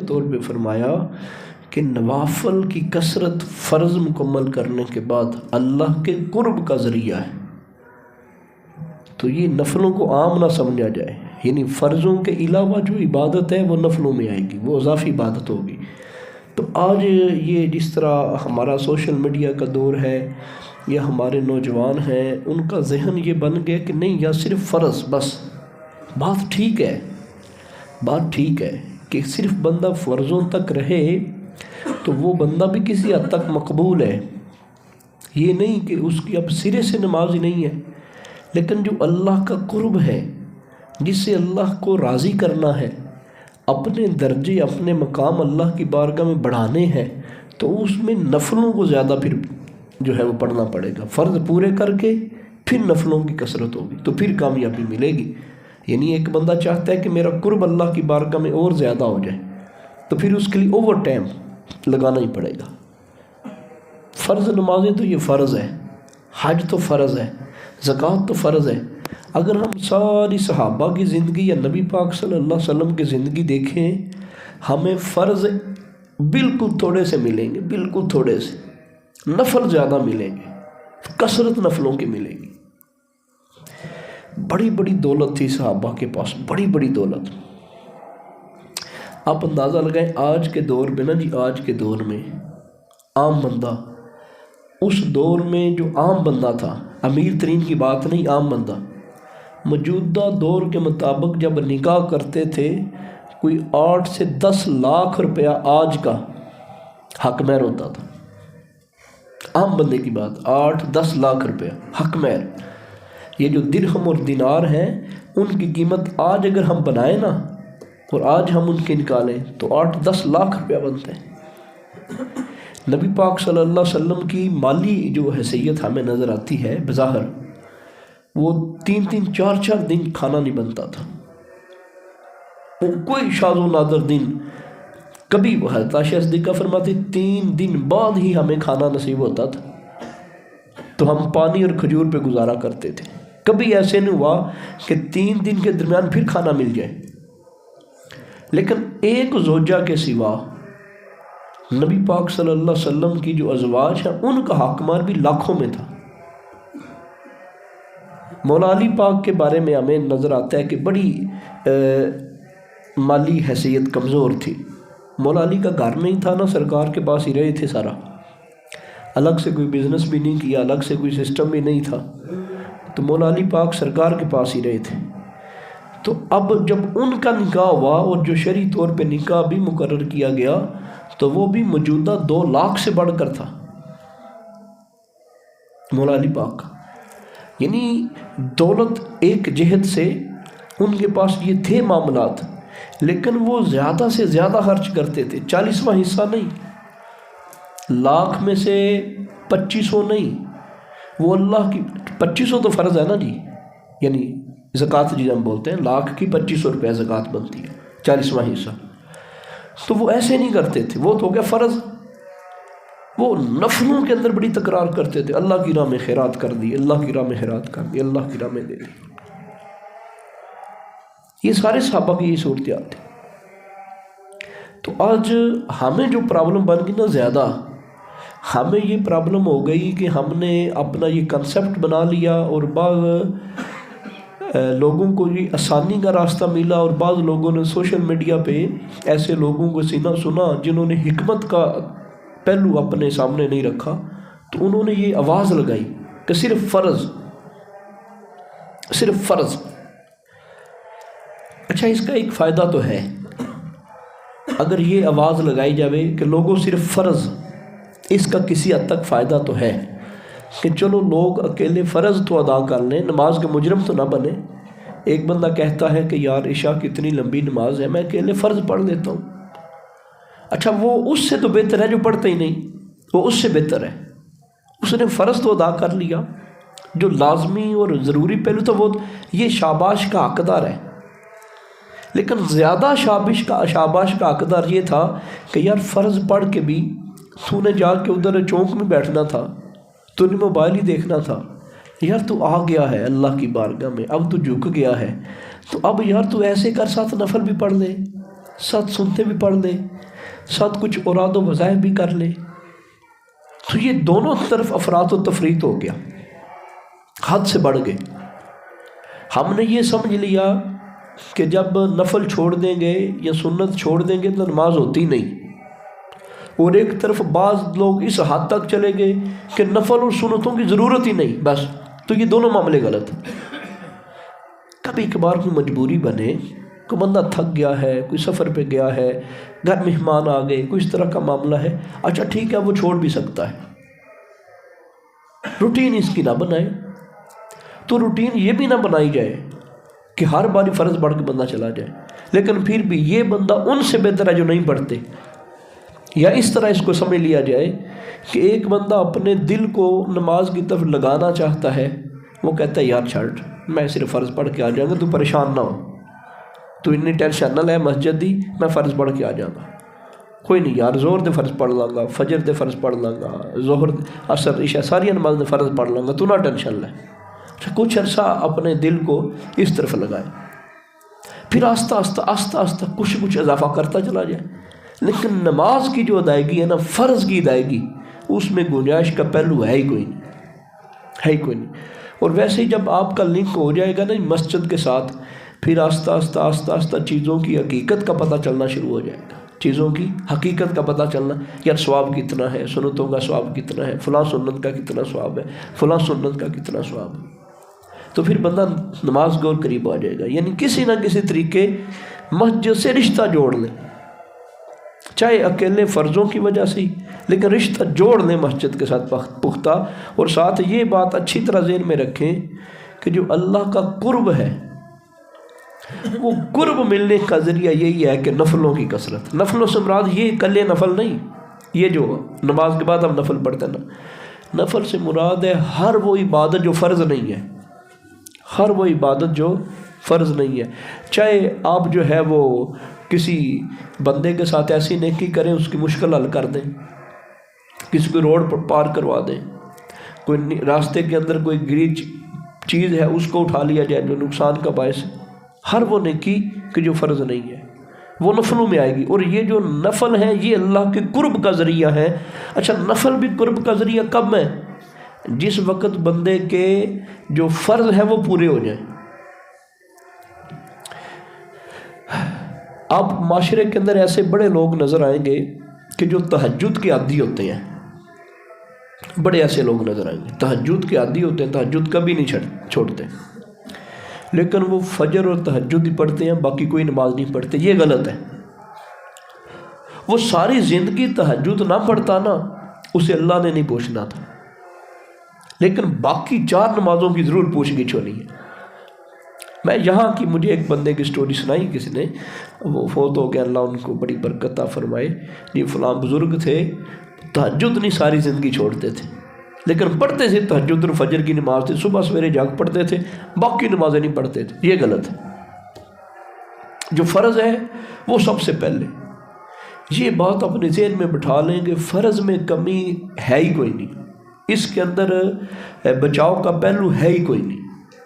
طور پہ فرمایا کہ نوافل کی کثرت فرض مکمل کرنے کے بعد اللہ کے قرب کا ذریعہ ہے۔ تو یہ نفلوں کو عام نہ سمجھا جائے، یعنی فرضوں کے علاوہ جو عبادت ہے وہ نفلوں میں آئے گی، وہ اضافی عبادت ہوگی۔ تو آج یہ جس طرح ہمارا سوشل میڈیا کا دور ہے یا ہمارے نوجوان ہیں، ان کا ذہن یہ بن گیا کہ نہیں، یا صرف فرض بس۔ بات ٹھیک ہے کہ صرف بندہ فرضوں تک رہے تو وہ بندہ بھی کسی حد تک مقبول ہے، یہ نہیں کہ اس کی اب سرے سے نماز ہی نہیں ہے، لیکن جو اللہ کا قرب ہے، جس سے اللہ کو راضی کرنا ہے، اپنے درجے اپنے مقام اللہ کی بارگاہ میں بڑھانے ہیں، تو اس میں نفلوں کو زیادہ پھر جو ہے وہ پڑھنا پڑے گا۔ فرض پورے کر کے پھر نفلوں کی کثرت ہوگی تو پھر کامیابی ملے گی۔ یعنی ایک بندہ چاہتا ہے کہ میرا قرب اللہ کی بارگاہ میں اور زیادہ ہو جائے، تو پھر اس کے لیے اوور ٹائم لگانا ہی پڑے گا۔ فرض نمازیں تو یہ فرض ہے، حج تو فرض ہے، زکوٰۃ تو فرض ہے۔ اگر ہم ساری صحابہ کی زندگی یا نبی پاک صلی اللہ علیہ وسلم کی زندگی دیکھیں، ہمیں فرض بالکل تھوڑے سے ملیں گے، بالکل تھوڑے سے، نفل زیادہ ملیں گے، کثرت نفلوں کی ملے گی۔ بڑی بڑی دولت تھی صحابہ کے پاس، بڑی بڑی دولت۔ آپ اندازہ لگائیں آج کے دور میں آج کے دور میں عام بندہ، اس دور میں جو عام بندہ تھا، امیر ترین کی بات نہیں، عام بندہ موجودہ دور کے مطابق جب نکاح کرتے تھے، کوئی 8 سے 10 لاکھ روپیہ آج کا حق مہر ہوتا تھا۔ عام بندے کی بات، 8-10 لاکھ روپیہ حق مہر۔ یہ جو درہم اور دینار ہیں، ان کی قیمت آج اگر ہم بنائیں نا، اور آج ہم ان کے نکالیں تو 8-10 لاکھ روپیہ بنتے ہیں۔ نبی پاک صلی اللہ علیہ وسلم کی مالی جو حیثیت ہمیں نظر آتی ہے بظاہر، وہ 3-3 4-4 دن کھانا نہیں بنتا تھا۔ وہ کوئی شاذ و نادر دن، کبھی حضرت عائشہ صدیقہ فرماتی 3 دن بعد ہی ہمیں کھانا نصیب ہوتا تھا، تو ہم پانی اور کھجور پہ گزارا کرتے تھے۔ کبھی ایسے نہیں ہوا کہ 3 دن کے درمیان پھر کھانا مل جائے۔ لیکن ایک زوجہ کے سوا نبی پاک صلی اللہ علیہ وسلم کی جو ازواج ہیں، ان کا حق مہر بھی لاکھوں میں تھا۔ مولا علی پاک کے بارے میں ہمیں نظر آتا ہے کہ بڑی مالی حیثیت کمزور تھی۔ مولا علی کا گھر نہیں تھا نا، سرکار کے پاس ہی رہے تھے سارا، الگ سے کوئی بزنس بھی نہیں کیا، الگ سے کوئی سسٹم بھی نہیں تھا، تو مولا علی پاک سرکار کے پاس ہی رہے تھے۔ تو اب جب ان کا نکاح ہوا اور جو شرعی طور پہ نکاح بھی مقرر کیا گیا، تو وہ بھی موجودہ 2 لاکھ سے بڑھ کر تھا مولا علی پاک کا۔ یعنی دولت ایک جہت سے ان کے پاس یہ تھے معاملات، لیکن وہ زیادہ سے زیادہ خرچ کرتے تھے، 40واں حصہ نہیں، لاکھ میں سے 2500 نہیں، وہ اللہ کی 2500 تو فرض ہے نا جی، یعنی زکوٰۃ جی ہم بولتے ہیں، لاکھ کی 2500 روپے زکوٰۃ بنتی ہے، 40واں حصہ۔ تو وہ ایسے نہیں کرتے تھے، وہ تو ہو گیا فرض۔ وہ نفلوں کے اندر بڑی تکرار کرتے تھے، اللہ کی راہ میں خیرات کر دی، اللہ کی راہ میں خیرات کر دی، اللہ کی راہ میں دے دی۔ یہ سارے صحابہ کی یہ صورتحال تھی۔ تو آج ہمیں جو پرابلم بن گئی نا، زیادہ ہمیں یہ پرابلم ہو گئی کہ ہم نے اپنا یہ کنسپٹ بنا لیا، اور بعض لوگوں کو یہ آسانی کا راستہ ملا، اور بعض لوگوں نے سوشل میڈیا پہ ایسے لوگوں کو سنا جنہوں نے حکمت کا پہلو اپنے سامنے نہیں رکھا، تو انہوں نے یہ آواز لگائی کہ صرف فرض، صرف فرض۔ اچھا، اس کا ایک فائدہ تو ہے، اگر یہ آواز لگائی جاوے کہ لوگوں صرف فرض، اس کا کسی حد تک فائدہ تو ہے کہ چلو لوگ اکیلے فرض تو ادا کر لیں، نماز کے مجرم تو نہ بنے۔ ایک بندہ کہتا ہے کہ یار عشاء کی اتنی لمبی نماز ہے، میں اکیلے فرض پڑھ لیتا ہوں۔ اچھا، وہ اس سے تو بہتر ہے جو پڑھتا ہی نہیں، وہ اس سے بہتر ہے، اس نے فرض تو ادا کر لیا، جو لازمی اور ضروری پہلو تو وہ یہ شاباش کا حقدار ہے۔ لیکن زیادہ شاباش کا حقدار یہ تھا کہ یار فرض پڑھ کے بھی تو نے جا کے ادھر چونک میں بیٹھنا تھا، تو نے موبائل ہی دیکھنا تھا، یار تو آ گیا ہے اللہ کی بارگاہ میں، اب تو جھک گیا ہے، تو اب یار تو ایسے کر ساتھ نفل بھی پڑھ لے، ساتھ سنتے بھی پڑھ لے، ساتھ کچھ اوراد و وظائف بھی کر لے، تو یہ دونوں طرف افراط و تفریط ہو گیا، حد سے بڑھ گئے۔ ہم نے یہ سمجھ لیا کہ جب نفل چھوڑ دیں گے یا سنت چھوڑ دیں گے تو نماز ہوتی نہیں، اور ایک طرف بعض لوگ اس حد تک چلے گئے کہ نفل اور سنتوں کی ضرورت ہی نہیں بس، تو یہ دونوں معاملے غلط ہیں۔ کبھی کبھار کوئی مجبوری بنے، کوئی بندہ تھک گیا ہے، کوئی سفر پہ گیا ہے، گھر مہمان آ گئے، کوئی اس طرح کا معاملہ ہے، اچھا ٹھیک ہے وہ چھوڑ بھی سکتا ہے، روٹین اس کی نہ بنائے۔ تو روٹین یہ بھی نہ بنائی جائے کہ ہر باری فرض پڑھ کے بندہ چلا جائے، لیکن پھر بھی یہ بندہ ان سے بہتر ہے جو نہیں پڑھتے۔ یا اس طرح اس کو سمجھ لیا جائے کہ ایک بندہ اپنے دل کو نماز کی طرف لگانا چاہتا ہے، وہ کہتا ہے یار چھڑ، میں صرف فرض پڑھ کے آ جاؤں گا، تو پریشان نہ ہو، تو اتنی ٹینشن نہ لے، مسجد دی میں فرض پڑھ کے آ جاؤں گا، کوئی نہیں یار، زور دے فرض پڑھ لوں گا، فجر دے فرض پڑھ لوں گا، ظہر عصر عشاء ساری نماز دے فرض پڑھ لوں گا، تو نہ ٹینشن لے۔ کچھ عرصہ اپنے دل کو اس طرف لگائے، پھر آہستہ آہستہ کچھ اضافہ کرتا چلا جائے۔ لیکن نماز کی جو ادائیگی ہے نا، فرض کی ادائیگی، اس میں گنجائش کا پہلو ہے ہی کوئی نہیں۔ اور ویسے ہی جب آپ کا لنک ہو جائے گا نا مسجد کے ساتھ، پھر آہستہ آہستہ چیزوں کی حقیقت کا پتہ چلنا شروع ہو جائے گا، چیزوں کی حقیقت کا پتہ چلنا، یار ثواب کتنا ہے، سنتوں کا ثواب کتنا ہے، فلاں سنت کا کتنا ثواب ہے، فلاں سنت کا کتنا ثواب ہے، تو پھر بندہ نماز کو قریب آ جائے گا۔ یعنی کسی نہ کسی طریقے مسجد سے رشتہ جوڑ لیں، چاہے اکیلے فرضوں کی وجہ سے ہی، لیکن رشتہ جوڑ لیں مسجد کے ساتھ پختہ، اور ساتھ یہ بات اچھی طرح ذہن میں رکھیں کہ جو اللہ کا قرب ہے، وہ قرب ملنے کا ذریعہ یہی ہے کہ نفلوں کی کثرت۔ نفلوں سے مراد یہ اکلے نفل نہیں، یہ جو نماز کے بعد ہم نفل پڑھتے ہیں نا، نفل سے مراد ہے ہر وہ عبادت جو فرض نہیں ہے، ہر وہ عبادت جو فرض نہیں ہے، چاہے آپ جو ہے وہ کسی بندے کے ساتھ ایسی نیکی کریں، اس کی مشکل حل کر دیں، کسی کو روڈ پر پار کروا دیں، کوئی راستے کے اندر کوئی گری چیز ہے اس کو اٹھا لیا جائے جو نقصان کا باعث ہے، ہر وہ نیکی کہ جو فرض نہیں ہے وہ نفلوں میں آئے گی۔ اور یہ جو نفل ہیں یہ اللہ کے قرب کا ذریعہ ہے۔ اچھا نفل بھی قرب کا ذریعہ کب ہے؟ جس وقت بندے کے جو فرض ہیں وہ پورے ہو جائیں۔ آپ معاشرے کے اندر ایسے بڑے لوگ نظر آئیں گے کہ جو تہجد کے عادی ہوتے ہیں، بڑے ایسے لوگ نظر آئیں گے تہجد کے عادی ہوتے ہیں، تہجد کبھی نہیں چھوڑتے، لیکن وہ فجر اور تہجد ہی پڑھتے ہیں، باقی کوئی نماز نہیں پڑھتے۔ یہ غلط ہے۔ وہ ساری زندگی تہجد نہ پڑھتا نا، اسے اللہ نے نہیں پوچھنا تھا، لیکن باقی 4 نمازوں کی ضرور پوچھ گچھ ہونی ہے۔ میں یہاں کی مجھے ایک بندے کی سٹوری سنائی کسی نے، وہ فوت ہو گیا، اللہ ان کو بڑی برکت عطا فرمائے، یہ فلاں بزرگ تھے، تہجد نہیں ساری زندگی چھوڑتے تھے، لیکن پڑھتے تھے تہجد اور فجر کی نماز تھی، صبح سویرے جاگ پڑھتے تھے، باقی نمازیں نہیں پڑھتے تھے۔ یہ غلط ہے۔ جو فرض ہے وہ سب سے پہلے، یہ بات اپنے ذہن میں بٹھا لیں کہ فرض میں کمی ہے ہی کوئی نہیں، اس کے اندر بچاؤ کا پہلو ہے ہی کوئی نہیں،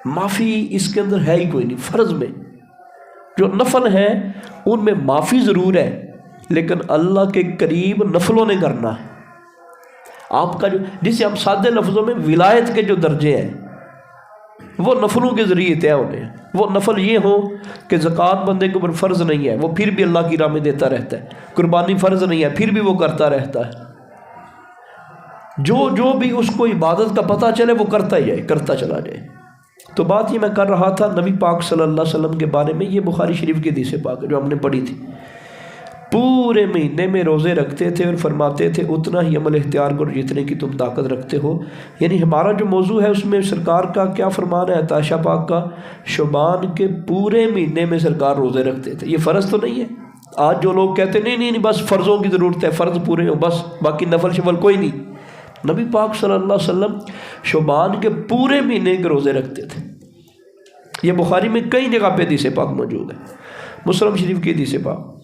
معافی اس کے اندر ہے ہی کوئی نہیں۔ فرض میں جو نفل ہیں ان میں معافی ضرور ہے، لیکن اللہ کے قریب نفلوں نے کرنا ہے۔ آپ کا جو جسے ہم سادے لفظوں میں ولایت کے جو درجے ہیں وہ نفلوں کے ذریعے طے ہونے ہیں۔ وہ نفل یہ ہو کہ زکوٰۃ بندے کے اوپر فرض نہیں ہے، وہ پھر بھی اللہ کی راہ میں دیتا رہتا ہے، قربانی فرض نہیں ہے پھر بھی وہ کرتا رہتا ہے، جو بھی اس کو عبادت کا پتہ چلے وہ کرتا ہی جائے، کرتا چلا جائے۔ تو بات یہ میں کر رہا تھا نبی پاک صلی اللہ علیہ وسلم کے بارے میں، یہ بخاری شریف کی حدیث پاک جو ہم نے پڑھی تھی، پورے مہینے میں روزے رکھتے تھے اور فرماتے تھے اتنا ہی عمل اختیار کرو جتنے کی تم طاقت رکھتے ہو۔ یعنی ہمارا جو موضوع ہے اس میں سرکار کا کیا فرمان ہے، عائشہ پاک کا، شعبان کے پورے مہینے میں سرکار روزے رکھتے تھے۔ یہ فرض تو نہیں ہے۔ آج جو لوگ کہتے ہیں نہیں بس فرضوں کی ضرورت ہے، فرض پورے ہو بس، باقی نفل شفل کوئی نہیں۔ نبی پاک صلی اللہ علیہ وسلم شعبان کے پورے مہینے کے روزے رکھتے تھے۔ یہ بخاری میں کئی جگہ پہ حدیث پاک موجود ہے، مسلم شریف کی حدیث پاک۔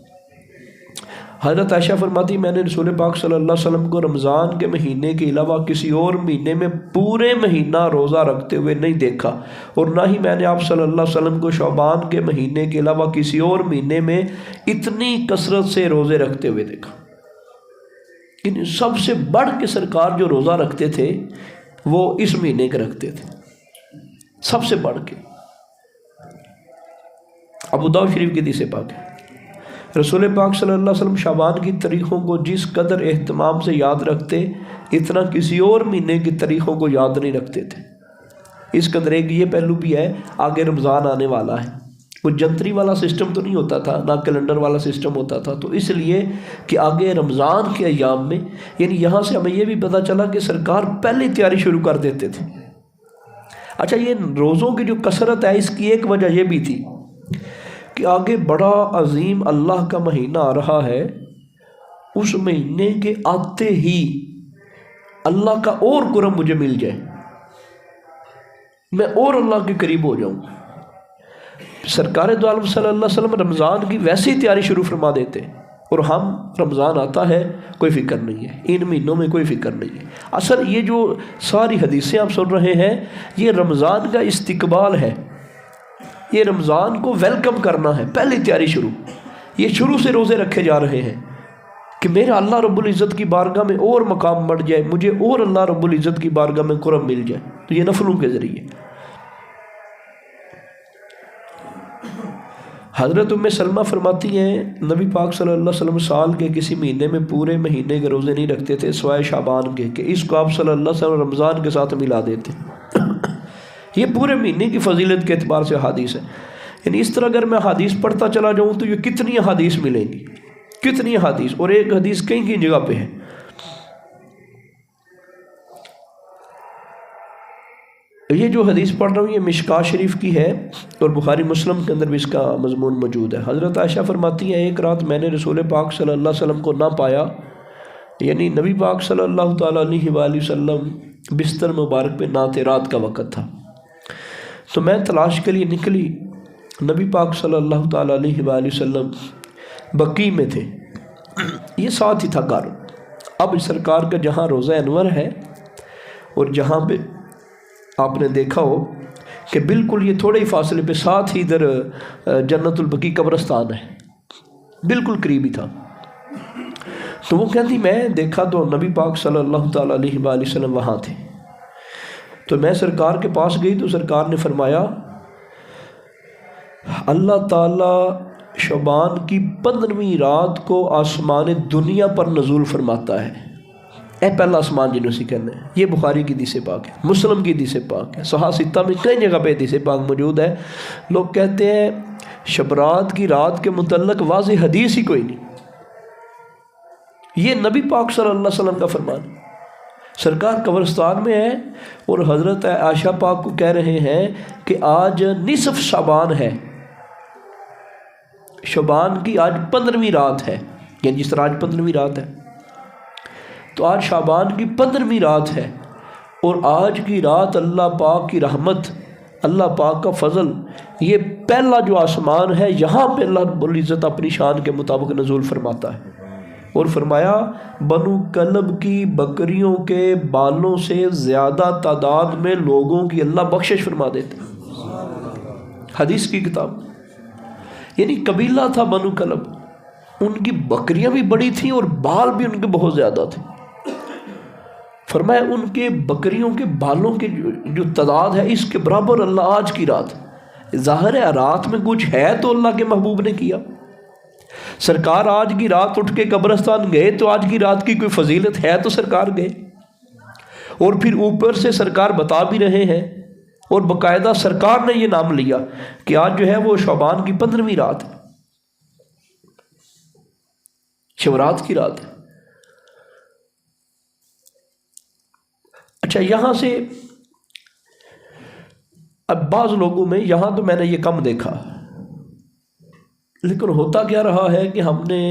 حضرت عائشہ فرماتی میں نے رسول پاک صلی اللہ علیہ وسلم کو رمضان کے مہینے کے علاوہ کسی اور مہینے میں پورے مہینہ روزہ رکھتے ہوئے نہیں دیکھا، اور نہ ہی میں نے آپ صلی اللہ علیہ وسلم کو شعبان کے مہینے کے علاوہ کسی اور مہینے میں اتنی کثرت سے روزے رکھتے ہوئے دیکھا۔ ان سب سے بڑھ کے سرکار جو روزہ رکھتے تھے وہ اس مہینے کے رکھتے تھے، سب سے بڑھ کے۔ ابو داؤد شریف کی حدیث پاک ہے، رسول پاک صلی اللہ علیہ وسلم شعبان کی تاریخوں کو جس قدر اہتمام سے یاد رکھتے اتنا کسی اور مہینے کی تاریخوں کو یاد نہیں رکھتے تھے۔ اس قدر ایک یہ پہلو بھی ہے، آگے رمضان آنے والا ہے، کوئی جنتری والا سسٹم تو نہیں ہوتا تھا، نہ کیلنڈر والا سسٹم ہوتا تھا، تو اس لیے کہ آگے رمضان کے ایام میں، یعنی یہاں سے ہمیں یہ بھی پتہ چلا کہ سرکار پہلے تیاری شروع کر دیتے تھے۔ اچھا، یہ روزوں کی جو کثرت ہے اس کی ایک وجہ یہ بھی تھی کہ آگے بڑا عظیم اللہ کا مہینہ آ رہا ہے، اس مہینے کے آتے ہی اللہ کا اور کرم مجھے مل جائے، میں اور اللہ کے قریب ہو جاؤں۔ سرکار دو عالم صلی اللہ علیہ وسلم رمضان کی ویسے ہی تیاری شروع فرما دیتے، اور ہم رمضان آتا ہے کوئی فکر نہیں ہے، ان مہینوں میں کوئی فکر نہیں ہے۔ اصل یہ جو ساری حدیثیں آپ سن رہے ہیں یہ رمضان کا استقبال ہے، یہ رمضان کو ویلکم کرنا ہے، پہلے تیاری شروع، یہ شروع سے روزے رکھے جا رہے ہیں کہ میرا اللہ رب العزت کی بارگاہ میں اور مقام بڑھ جائے، مجھے اور اللہ رب العزت کی بارگاہ میں کرم مل جائے، تو یہ نفلوں کے ذریعے۔ حضرت ام سلمہ فرماتی ہیں نبی پاک صلی اللہ علیہ وسلم سال کے کسی مہینے میں پورے مہینے کے روزے نہیں رکھتے تھے سوائے شعبان کے، کہ اس کو آپ صلی اللہ علیہ وسلم رمضان کے ساتھ ملا دیتے۔ یہ پورے مہینے کی فضیلت کے اعتبار سے حدیث ہے، یعنی اس طرح اگر میں حدیث پڑھتا چلا جاؤں تو یہ کتنی حدیث ملیں گی، کتنی حدیث، اور ایک حدیث کہیں کہیں جگہ پہ ہے۔ یہ جو حدیث پڑھ رہا ہوں یہ مشکاۃ شریف کی ہے، اور بخاری مسلم کے اندر بھی اس کا مضمون موجود ہے۔ حضرت عائشہ فرماتی ہیں ایک رات میں نے رسول پاک صلی اللہ علیہ وسلم کو نہ پایا، یعنی نبی پاک صلی اللہ تعالیٰ علیہ وآلہ وسلم بستر مبارک پہ نہ تھے، رات کا وقت تھا، تو میں تلاش کے لیے نکلی، نبی پاک صلی اللہ تعالیٰ علیہ وآلہ وسلم بقیع میں تھے، یہ ساتھ ہی تھا گھر۔ اب سرکار کا جہاں روضہ انور ہے اور جہاں پہ آپ نے دیکھا ہو کہ بالکل یہ تھوڑے ہی فاصلے پہ ساتھ ہی ادھر جنت البقیع قبرستان ہے، بالکل قریب ہی تھا۔ تو وہ کہتی میں دیکھا تو نبی پاک صلی اللہ تعالیٰ علیہ وآلہ وسلم وہاں تھے، تو میں سرکار کے پاس گئی تو سرکار نے فرمایا اللہ تعالیٰ شعبان کی 15ویں رات کو آسمان دنیا پر نزول فرماتا ہے، اے پہلا آسمان جنہوں سے کہنا ہے۔ یہ بخاری کی حدیث پاک ہے، مسلم کی حدیث پاک ہے، صحاح ستہ میں کئی جگہ پہ حدیث پاک موجود ہے۔ لوگ کہتے ہیں شبرات کی رات کے متعلق واضح حدیث ہی کوئی نہیں، یہ نبی پاک صلی اللہ علیہ وسلم کا فرمان، سرکار قبرستان میں ہے اور حضرت عائشہ پاک کو کہہ رہے ہیں کہ آج نصف شعبان ہے، شعبان کی آج 15ویں رات ہے، یعنی جس طرح آج 15ویں رات ہے تو آج شعبان کی 15ویں رات ہے، اور آج کی رات اللہ پاک کی رحمت، اللہ پاک کا فضل، یہ پہلا جو آسمان ہے یہاں پہ اللہ رب العزت اپنی شان کے مطابق نزول فرماتا ہے، اور فرمایا بنو کلب کی بکریوں کے بالوں سے زیادہ تعداد میں لوگوں کی اللہ بخشش فرما دیتے، حدیث کی کتاب، یعنی قبیلہ تھا بنو کلب، ان کی بکریاں بھی بڑی تھیں اور بال بھی ان کے بہت زیادہ تھے، فرمایا ان کے بکریوں کے بالوں کے جو تعداد ہے اس کے برابر اللہ آج کی رات، ظاہر ہے رات میں کچھ ہے تو اللہ کے محبوب نے کیا، سرکار آج کی رات اٹھ کے قبرستان گئے تو آج کی رات کی کوئی فضیلت ہے تو سرکار گئے، اور پھر اوپر سے سرکار بتا بھی رہے ہیں، اور باقاعدہ سرکار نے یہ نام لیا کہ آج جو ہے وہ شعبان کی 15ویں رات ہے، شورات کی رات ہے۔ اچھا، یہاں سے اب بعض لوگوں میں یہاں تو میں نے یہ کم دیکھا، لیکن ہوتا کیا رہا ہے کہ ہم نے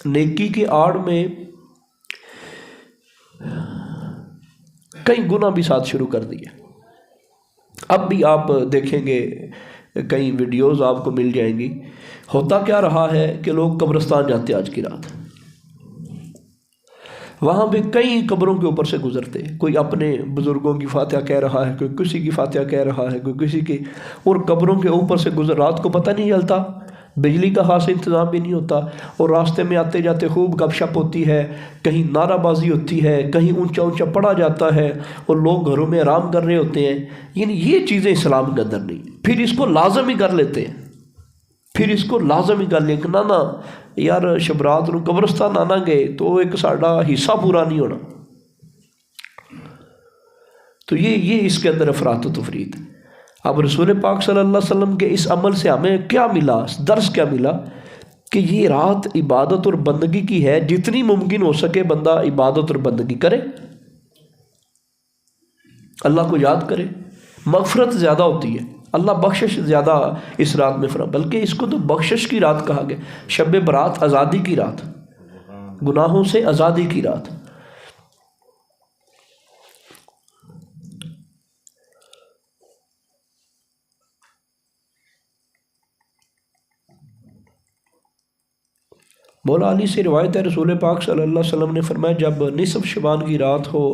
نیکی کی آڑ میں کئی گناہ بھی ساتھ شروع کر دیے۔ اب بھی آپ دیکھیں گے کئی ویڈیوز آپ کو مل جائیں گی، ہوتا کیا رہا ہے کہ لوگ قبرستان جاتے آج کی رات، وہاں پہ کئی قبروں کے اوپر سے گزرتے، کوئی اپنے بزرگوں کی فاتحہ کہہ رہا ہے، کوئی کسی کی فاتحہ کہہ رہا ہے، کوئی کسی کی، اور قبروں کے اوپر سے رات کو پتہ نہیں چلتا، بجلی کا خاص انتظام بھی نہیں ہوتا، اور راستے میں آتے جاتے خوب گپ شپ ہوتی ہے، کہیں نعرہ بازی ہوتی ہے، کہیں اونچا اونچا پڑھا جاتا ہے، اور لوگ گھروں میں آرام کر رہے ہوتے ہیں. یعنی یہ چیزیں اسلام کے اندر نہیں. پھر اس کو لازم ہی کر لیتے ہیں، پھر اس کو لازم ہی کر لیں کہ نہ یار شب رات نو قبرستان آنا گئے تو ایک ساڑا حصہ پورا نہیں ہونا. تو یہ اس کے اندر افراط و تفریط. اب رسول پاک صلی اللہ علیہ وسلم کے اس عمل سے ہمیں کیا ملا، درس کیا ملا، کہ یہ رات عبادت اور بندگی کی ہے، جتنی ممکن ہو سکے بندہ عبادت اور بندگی کرے، اللہ کو یاد کرے. مغفرت زیادہ ہوتی ہے، اللہ بخشش زیادہ اس رات میں فرما، بلکہ اس کو تو بخشش کی رات کہا گیا. شب برات آزادی کی رات، گناہوں سے آزادی کی رات. مولا علی سے روایت ہے، رسول پاک صلی اللہ علیہ وسلم نے فرمایا جب نصف شعبان کی رات ہو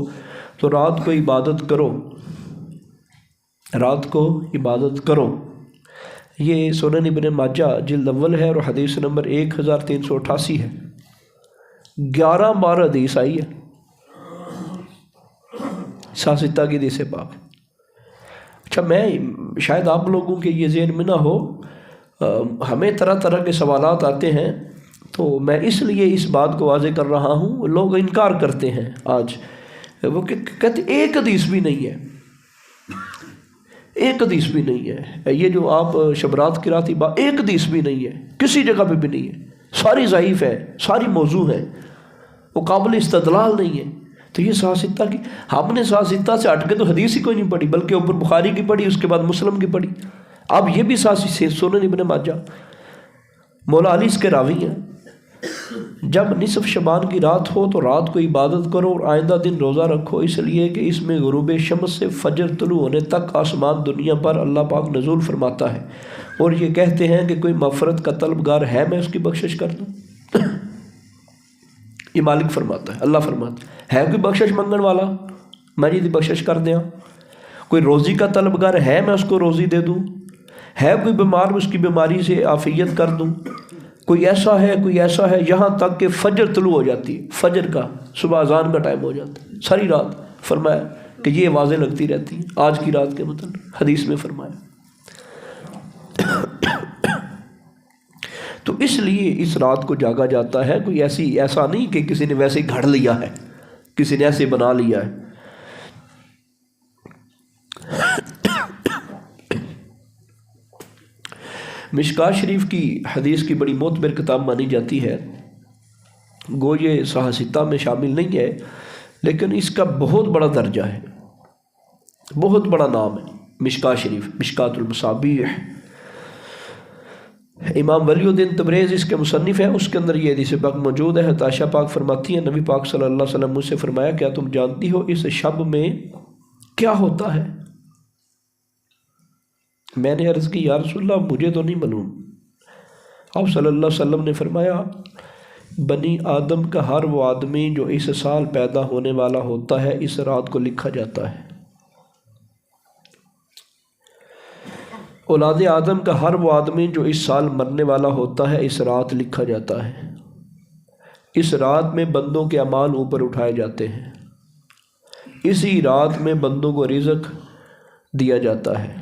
تو رات کو عبادت کرو، رات کو عبادت کرو. یہ سنن ابن ماجہ جلد اول ہے اور حدیث نمبر 1388 ہے. 11 بار حدیث آئی ہے، ساستہ کی حدیث پاک. اچھا، میں شاید آپ لوگوں کے یہ ذہن میں نہ ہو، ہمیں طرح طرح کے سوالات آتے ہیں، تو میں اس لیے اس بات کو واضح کر رہا ہوں. لوگ انکار کرتے ہیں آج، وہ کہتے ایک حدیث بھی نہیں ہے، ایک حدیث بھی نہیں ہے. یہ جو آپ شبرات کی رات ایک حدیث بھی نہیں ہے، کسی جگہ پہ بھی نہیں ہے، ساری ضعیف ہے، ساری موضوع ہے، وہ قابل استدلال نہیں ہے. تو یہ ساستہ کی، ہم نے ساستہ سے ہٹ کے تو حدیث ہی کوئی نہیں پڑھی، بلکہ اوپر بخاری کی پڑھی، اس کے بعد مسلم کی پڑھی. اب یہ بھی سنن ابن ماجہ. مولا علی اس کے راوی ہیں. جب نصف شعبان کی رات ہو تو رات کو عبادت کرو اور آئندہ دن روزہ رکھو، اس لیے کہ اس میں غروب شمس سے فجر طلوع ہونے تک آسمان دنیا پر اللہ پاک نزول فرماتا ہے، اور یہ کہتے ہیں کہ کوئی مغفرت کا طلبگار ہے میں اس کی بخشش کر دوں. یہ مالک فرماتا ہے، اللہ فرماتا ہے کوئی بخشش منگن والا میں جی بخشش کر دیا. کوئی روزی کا طلبگار ہے میں اس کو روزی دے دوں. ہے کوئی بیمار اس کی بیماری سے عافیت کر دوں. کوئی ایسا ہے، کوئی ایسا ہے، یہاں تک کہ فجر طلوع ہو جاتی ہے، فجر کا صبح اذان کا ٹائم ہو جاتا ہے، ساری رات فرمایا کہ یہ آوازیں لگتی رہتی ہیں آج کی رات کے مطلب حدیث میں فرمایا. تو اس لیے اس رات کو جاگا جاتا ہے. کوئی ایسا نہیں کہ کسی نے ویسے ہی گھڑ لیا ہے، کسی نے ایسے بنا لیا ہے. مشکاہ شریف کی حدیث کی بڑی معتبر کتاب مانی جاتی ہے. گو یہ سہستہ میں شامل نہیں ہے، لیکن اس کا بہت بڑا درجہ ہے، بہت بڑا نام ہے مشکاہ شریف، مشکاۃ المصابیح. امام ولی الدین تبریز اس کے مصنف ہیں، اس کے اندر یہ حدیث پاک موجود ہے. عائشہ پاک فرماتی ہیں نبی پاک صلی اللہ علیہ وسلم مجھ سے فرمایا کیا تم جانتی ہو اس شب میں کیا ہوتا ہے؟ میں نے عرض کی یا رسول اللہ مجھے تو نہیں معلوم. آپ صلی اللہ علیہ وسلم نے فرمایا بنی آدم کا ہر وہ آدمی جو اس سال پیدا ہونے والا ہوتا ہے اس رات کو لکھا جاتا ہے. اولاد آدم کا ہر وہ آدمی جو اس سال مرنے والا ہوتا ہے اس رات لکھا جاتا ہے. اس رات میں بندوں کے اعمال اوپر اٹھائے جاتے ہیں، اسی رات میں بندوں کو رزق دیا جاتا ہے.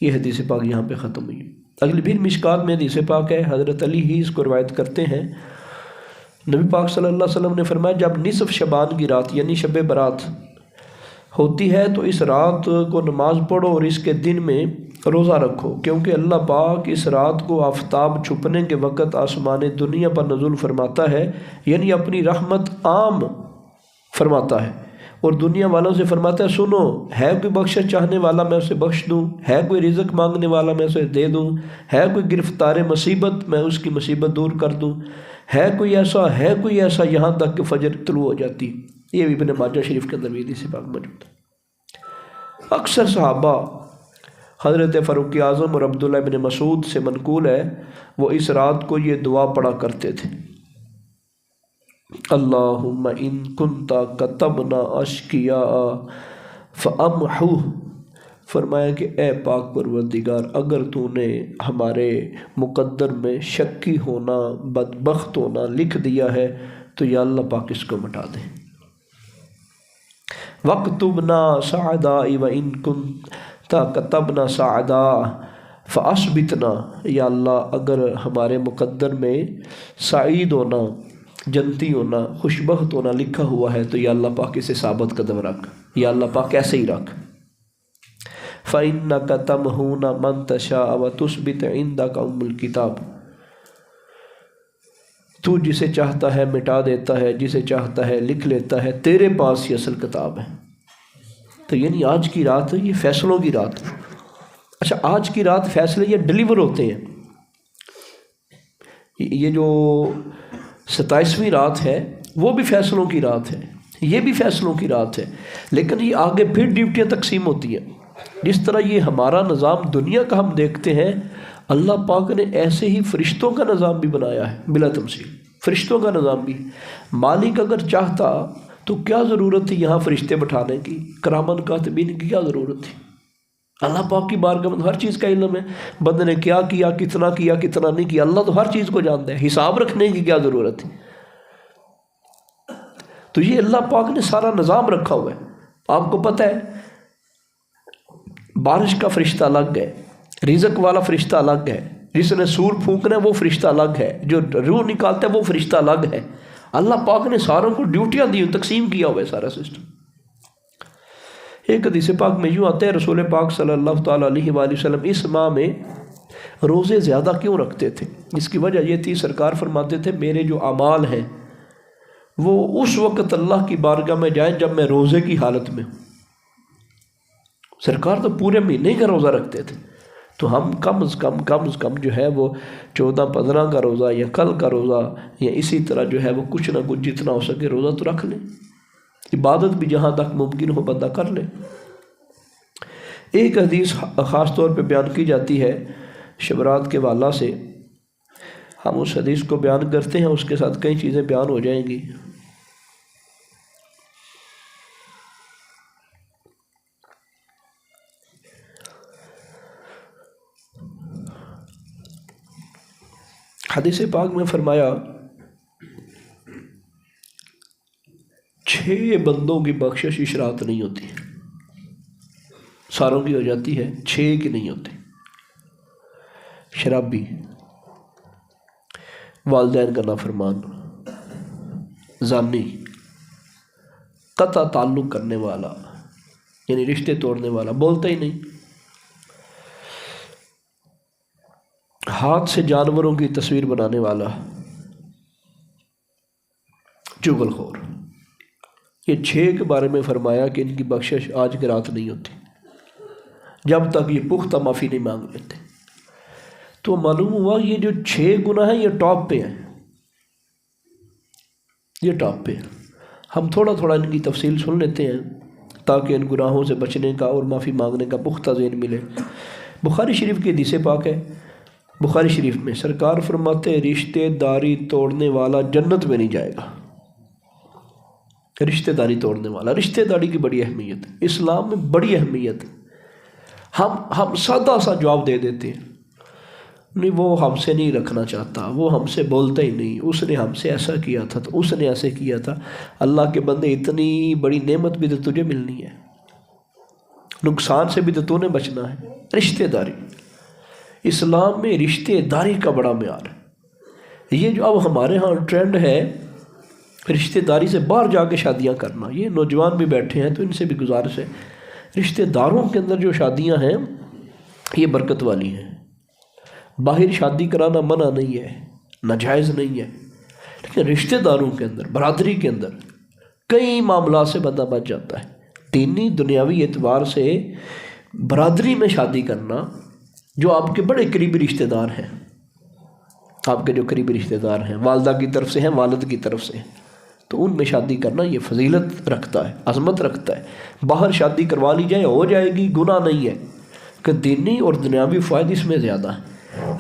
یہ حدیث پاک یہاں پہ ختم ہوئی. اگلی پھر مشکات میں حدیث پاک ہے، حضرت علی ہی اس کو روایت کرتے ہیں. نبی پاک صلی اللہ علیہ وسلم نے فرمایا جب نصف شعبان کی رات یعنی شب برات ہوتی ہے تو اس رات کو نماز پڑھو اور اس کے دن میں روزہ رکھو، کیونکہ اللہ پاک اس رات کو آفتاب چھپنے کے وقت آسمان دنیا پر نزول فرماتا ہے، یعنی اپنی رحمت عام فرماتا ہے اور دنیا والوں سے فرماتا ہے سنو، ہے کوئی بخشش چاہنے والا میں اسے بخش دوں، ہے کوئی رزق مانگنے والا میں اسے دے دوں، ہے کوئی گرفتار مصیبت میں اس کی مصیبت دور کر دوں، ہے کوئی ایسا یہاں تک کہ فجر طلوع ہو جاتی. یہ بھی ابن ماجہ شریف کے اندر بھی حدیث پاک موجود ہے. اکثر صحابہ حضرت فاروق اعظم اور عبداللہ ابن مسعود سے منقول ہے وہ اس رات کو یہ دعا پڑھا کرتے تھے اللہم ان کنت کتبنا اشقیاء فامحوہ، فرمایا کہ اے پاک پروردگار اگر تو نے ہمارے مقدر میں شکی ہونا، بدبخت ہونا لکھ دیا ہے تو یا اللہ پاک اس کو مٹا دے۔ وَاكْتُبْنَا سَعَدَاءِ وَإِن كُنْتَ كَتَبْنَا سَعَدَاءَ فَأَثْبِتْنَا، یا اللہ اگر ہمارے مقدر میں سعید ہونا، جنتی ہونا، خوشبخت ہونا لکھا ہوا ہے تو یا اللہ پاک اسے ثابت قدم رکھ، یا اللہ پاک ایسے ہی رکھ۔ فَإِنَّكَ تَمْحُونَ مَن تَشَاءُ وَتُثْبِتُ عِندَكَ أُمُّ الْكِتَابِ، تو جسے چاہتا ہے مٹا دیتا ہے، جسے چاہتا ہے لکھ لیتا ہے، تیرے پاس یہ اصل کتاب ہے۔ تو یعنی آج کی رات یہ فیصلوں کی رات ہے۔ اچھا آج کی رات فیصلے یہ ڈیلیور ہوتے ہیں، یہ جو 27ویں رات ہے وہ بھی فیصلوں کی رات ہے، یہ بھی فیصلوں کی رات ہے، لیکن یہ آگے پھر ڈیوٹیاں تقسیم ہوتی ہیں۔ جس طرح یہ ہمارا نظام دنیا کا ہم دیکھتے ہیں، اللہ پاک نے ایسے ہی فرشتوں کا نظام بھی بنایا ہے بلا تمثیل، فرشتوں کا نظام بھی۔ مالک اگر چاہتا تو کیا ضرورت تھی یہاں فرشتے بٹھانے کی، کرامن کاتبین کی کیا ضرورت تھی؟ اللہ پاک کی بارگاہ میں ہر چیز کا علم ہے، بندے نے کیا کتنا نہیں کیا، اللہ تو ہر چیز کو جانتا ہے، حساب رکھنے کی کیا ضرورت تھی؟ تو یہ اللہ پاک نے سارا نظام رکھا ہوا ہے۔ آپ کو پتہ ہے بارش کا فرشتہ الگ ہے، رزق والا فرشتہ الگ ہے، جس نے سور پھونکنا ہے وہ فرشتہ الگ ہے، جو روح نکالتا ہے وہ فرشتہ الگ ہے۔ اللہ پاک نے ساروں کو ڈیوٹیاں دی، تقسیم کیا ہوا ہے سارا سسٹم۔ ایک حدیث پاک میں یوں آتا ہے رسول پاک صلی اللہ تعالیٰ علیہ وآلہ وسلم اس ماہ میں روزے زیادہ کیوں رکھتے تھے؟ اس کی وجہ یہ تھی، سرکار فرماتے تھے میرے جو اعمال ہیں وہ اس وقت اللہ کی بارگاہ میں جائیں جب میں روزے کی حالت میں ہوں۔ سرکار تو پورے مہینے کا روزہ رکھتے تھے، تو ہم کم از کم جو ہے وہ 14-15 کا روزہ یا کل کا روزہ یا اسی طرح جو ہے وہ کچھ نہ کچھ جتنا ہو سکے روزہ تو رکھ لیں، عبادت بھی جہاں تک ممکن ہو بندہ کر لے۔ ایک حدیث خاص طور پہ بیان کی جاتی ہے شبرات کے والا سے، ہم اس حدیث کو بیان کرتے ہیں، اس کے ساتھ کئی چیزیں بیان ہو جائیں گی۔ حدیث پاک میں فرمایا 6 بندوں کی بخشش اس رات نہیں ہوتی، ساروں کی ہو جاتی ہے، 6 کی نہیں ہوتی۔ شرابی، والدین کا نافرمان، زانی، قطع تعلق کرنے والا یعنی رشتے توڑنے والا، بولتا ہی نہیں، ہاتھ سے جانوروں کی تصویر بنانے والا، چغل خور، یہ 6 کے بارے میں فرمایا کہ ان کی بخشش آج کی رات نہیں ہوتی جب تک یہ پختہ معافی نہیں مانگ لیتے۔ تو معلوم ہوا یہ جو 6 گناہ ہیں یہ ٹاپ پہ ہیں، یہ ٹاپ پہ ہیں۔ ہم تھوڑا تھوڑا ان کی تفصیل سن لیتے ہیں تاکہ ان گناہوں سے بچنے کا اور معافی مانگنے کا پختہ ذہن ملے۔ بخاری شریف کی حدیث پاک ہے، بخاری شریف میں سرکار فرماتے ہیں رشتے داری توڑنے والا جنت میں نہیں جائے گا۔ رشتے داری توڑنے والا، رشتے داری کی بڑی اہمیت ہے، اسلام میں بڑی اہمیت ہے۔ ہم سادہ سا جواب دے دیتے ہیں، نہیں وہ ہم سے نہیں رکھنا چاہتا، وہ ہم سے بولتا ہی نہیں، اس نے ہم سے ایسا کیا تھا تو اس نے ایسے کیا تھا۔ اللہ کے بندے اتنی بڑی نعمت بھی تو تجھے ملنی ہے، نقصان سے بھی تو تو نے بچنا ہے۔ رشتے داری، اسلام میں رشتے داری کا بڑا معیار ہے۔ یہ جو اب ہمارے ہاں ٹرینڈ ہے رشتے داری سے باہر جا کے شادیاں کرنا، یہ نوجوان بھی بیٹھے ہیں تو ان سے بھی گزارش ہے، رشتے داروں کے اندر جو شادیاں ہیں یہ برکت والی ہیں۔ باہر شادی کرانا منع نہیں ہے، ناجائز نہیں ہے، لیکن رشتے داروں کے اندر، برادری کے اندر کئی معاملات سے بندہ بچ جاتا ہے۔ دینی دنیاوی اعتبار سے برادری میں شادی کرنا، جو آپ کے بڑے قریبی رشتے دار ہیں، آپ کے جو قریبی رشتے دار ہیں، والدہ کی طرف سے ہیں، والد کی طرف سے ہیں، تو ان میں شادی کرنا یہ فضیلت رکھتا ہے، عظمت رکھتا ہے۔ باہر شادی کروا لی جائے ہو جائے گی، گناہ نہیں ہے، کہ دینی اور دنیاوی فائدے اس میں زیادہ ہیں۔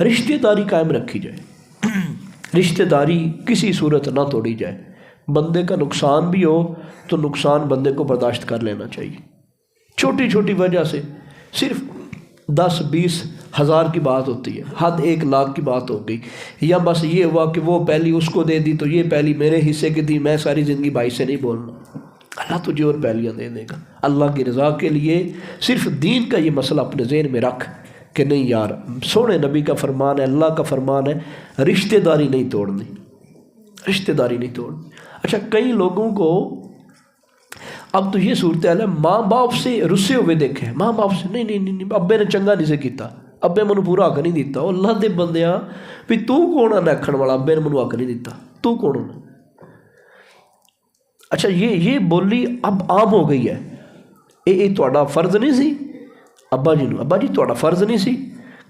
رشتے داری قائم رکھی جائے، رشتے داری کسی صورت نہ توڑی جائے۔ بندے کا نقصان بھی ہو تو نقصان بندے کو برداشت کر لینا چاہیے، چھوٹی چھوٹی وجہ سے، صرف 10-20 ہزار کی بات ہوتی ہے، حد 1 لاکھ کی بات ہو گئی، یا بس یہ ہوا کہ وہ پہلی اس کو دے دی تو یہ پہلی میرے حصے کی دی، میں ساری زندگی بھائی سے نہیں بولنا، اللہ تجھے اور پہلیاں دے دے گا۔ اللہ کی رضا کے لیے صرف دین کا یہ مسئلہ اپنے ذہن میں رکھ کہ نہیں یار، سونے نبی کا فرمان ہے، اللہ کا فرمان ہے، رشتہ داری نہیں توڑنی، رشتہ داری نہیں توڑنی۔ اچھا، کئی لوگوں کو اب تو یہ صورتحال ہے، ماں باپ سے رسے ہوئے دیکھے، ماں باپ سے نہیں ابے نے چنگا نہیں سے کیتا، ابے منو پورا حق نہیں دیتا، اللہ دے بندیاں بھی تو کون ہے رکھن والا، ابے نے منو حق نہیں دیتا، تو کون ہے؟ اچھا، یہ بولی اب عام ہو گئی ہے، یہ تہاڈا فرض نہیں سی ابا جی نو، ابا جی تہاڈا فرض نہیں سی،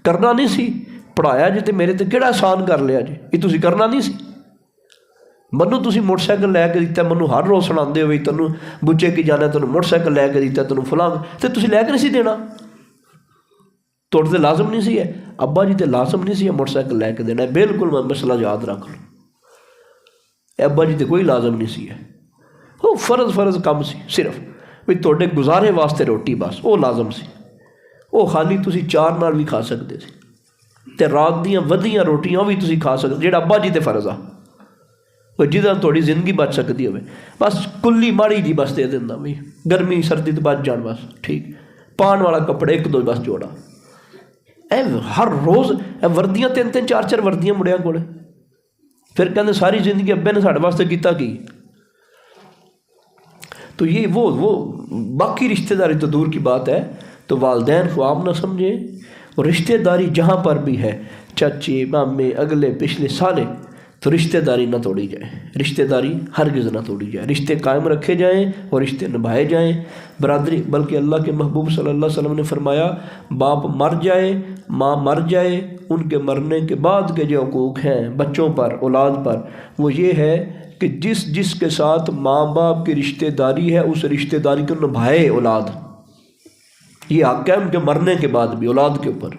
کرنا نہیں سی، پڑھایا جی تے میرے تے کیڑا احسان کر لیا جی، یہ تسی کرنا نہیں سی، منو تسی موٹر سائیکل لے کے دیتا، منو ہر روز سناندے ہوئے تینوں بچے کی جانا، تینوں موٹر سائیکل لے کے دیتا، تینوں فلاں تے تسی لے کے نہیں سی دینا، توڑ تے لازم نہیں سی ہے، ابا جی تے لازم نہیں سی ہے موٹر سائیکل لے کے دینا، بالکل میں مسئلہ یاد رکھ لوں، ابا جی تے کوئی لازم نہیں سی ہے، وہ فرض کم سی، صرف بھی توڑے گزارے واسطے روٹی بس وہ لازم سی، وہ خالی تسی 4 نال بھی کھا سکتے سی، تے رات دیاں ودیاں روٹیاں بھی تسی کھا سکتے، جیڑا ابا جی تے فرض آ، وہ جدہ تھوڑی زندگی بچ سکتی ہوئے، بس کلی ماڑی جی بس دے دینا بھی، گرمی سردی تو بچ جان بس، ٹھیک، پان والا کپڑے 1-2 بس جوڑا، اے ہر روز اے وردیاں 3-3 4-4 وردیاں مڑیاں کولے، پھر کہندے ساری زندگی ابے نے ساڑھے واسطے کیتا کی؟ تو یہ وہ باقی رشتہ داری تو دور کی بات ہے، تو والدین کو عام نہ سمجھے، اور رشتہ داری جہاں پر بھی ہے، چچے مامے اگلے پچھلے سالے، تو رشتہ داری نہ توڑی جائے، رشتہ داری ہرگز نہ توڑی جائے، رشتے قائم رکھے جائیں اور رشتے نبھائے جائیں، برادری، بلکہ اللہ کے محبوب صلی اللہ علیہ وسلم نے فرمایا، باپ مر جائے، ماں مر جائے، ان کے مرنے کے بعد کے جو حقوق ہیں بچوں پر، اولاد پر، وہ یہ ہے کہ جس کے ساتھ ماں باپ کی رشتہ داری ہے اس رشتہ داری کو نبھائے اولاد، یہ حق ہے ان کے مرنے کے بعد بھی اولاد کے اوپر۔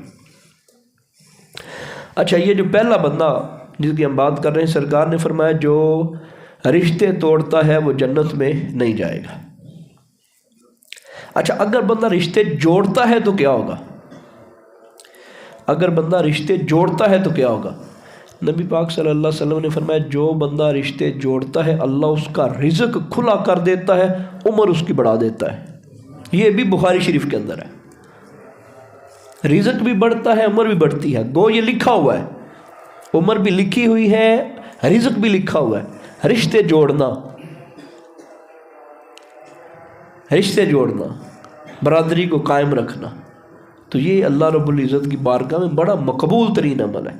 اچھا، یہ جو پہلا بندہ جس کی ہم بات کر رہے ہیں، سرکار نے فرمایا جو رشتے توڑتا ہے وہ جنت میں نہیں جائے گا۔ اچھا، اگر بندہ رشتے جوڑتا ہے تو کیا ہوگا؟ اگر بندہ رشتے جوڑتا ہے تو کیا ہوگا؟ نبی پاک صلی اللہ علیہ وسلم نے فرمایا جو بندہ رشتے جوڑتا ہے اللہ اس کا رزق کھلا کر دیتا ہے، عمر اس کی بڑھا دیتا ہے، یہ بھی بخاری شریف کے اندر ہے، رزق بھی بڑھتا ہے، عمر بھی بڑھتی ہے، گو یہ لکھا ہوا ہے، عمر بھی لکھی ہوئی ہے، رزق بھی لکھا ہوا ہے۔ رشتے جوڑنا، رشتے جوڑنا، برادری کو قائم رکھنا، تو یہ اللہ رب العزت کی بارگاہ میں بڑا مقبول ترین عمل ہے۔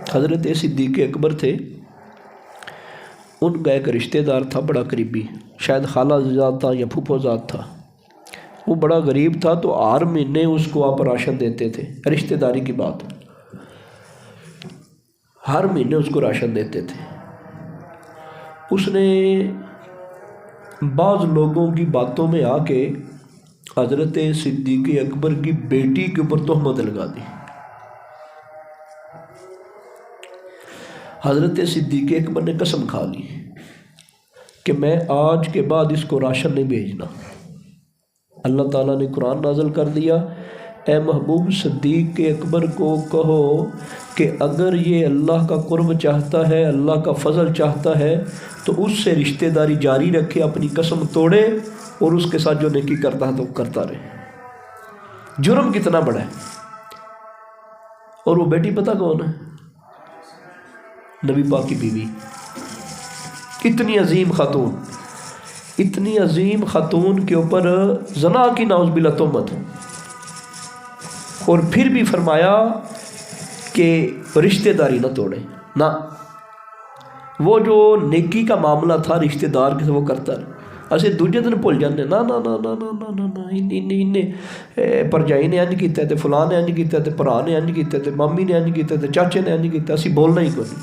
حضرت صدیق اکبر تھے، ان کا ایک رشتہ دار تھا بڑا قریبی، شاید خالہ زاد تھا یا پھوپھو زاد تھا، وہ بڑا غریب تھا، تو ہر مہینے اس کو آپ راشن دیتے تھے، رشتہ داری کی بات، ہر مہینے اس کو راشن دیتے تھے۔ اس نے بعض لوگوں کی باتوں میں آ کے حضرت صدیق اکبر کی بیٹی کے اوپر تہمت لگا دی۔ حضرت صدیق اکبر نے قسم کھا لی کہ میں آج کے بعد اس کو راشن نہیں بھیجنا۔ اللہ تعالیٰ نے قرآن نازل کر دیا، اے محبوب صدیق اکبر کو کہو کہ اگر یہ اللہ کا قرب چاہتا ہے، اللہ کا فضل چاہتا ہے تو اس سے رشتہ داری جاری رکھے، اپنی قسم توڑے اور اس کے ساتھ جو نیکی کرتا ہے تو کرتا رہے۔ جرم کتنا بڑا ہے! اور وہ بیٹی پتہ کون ہے؟ نبی پاک کی بیوی، اتنی عظیم خاتون، اتنی عظیم خاتون کے اوپر زنا کی نعوذ باللہ تہمت، اور پھر بھی فرمایا کہ رشتہ داری نہ توڑے، نہ وہ جو نیکی کا معاملہ تھا رشتہ دار کے سے وہ کرتا رہے۔ اسے دوجے دن بھول جانے، نہ نہ نہ نہ نہ نہ نہ انہیں پرجائی نے انج کیتا تے فلاں نے انج کیتا تے بھرا نے انج کیتا تے مامی نے انج کیتا تے چاچے نے انج کیتا، اسی بولنا ہی کوئی نہیں،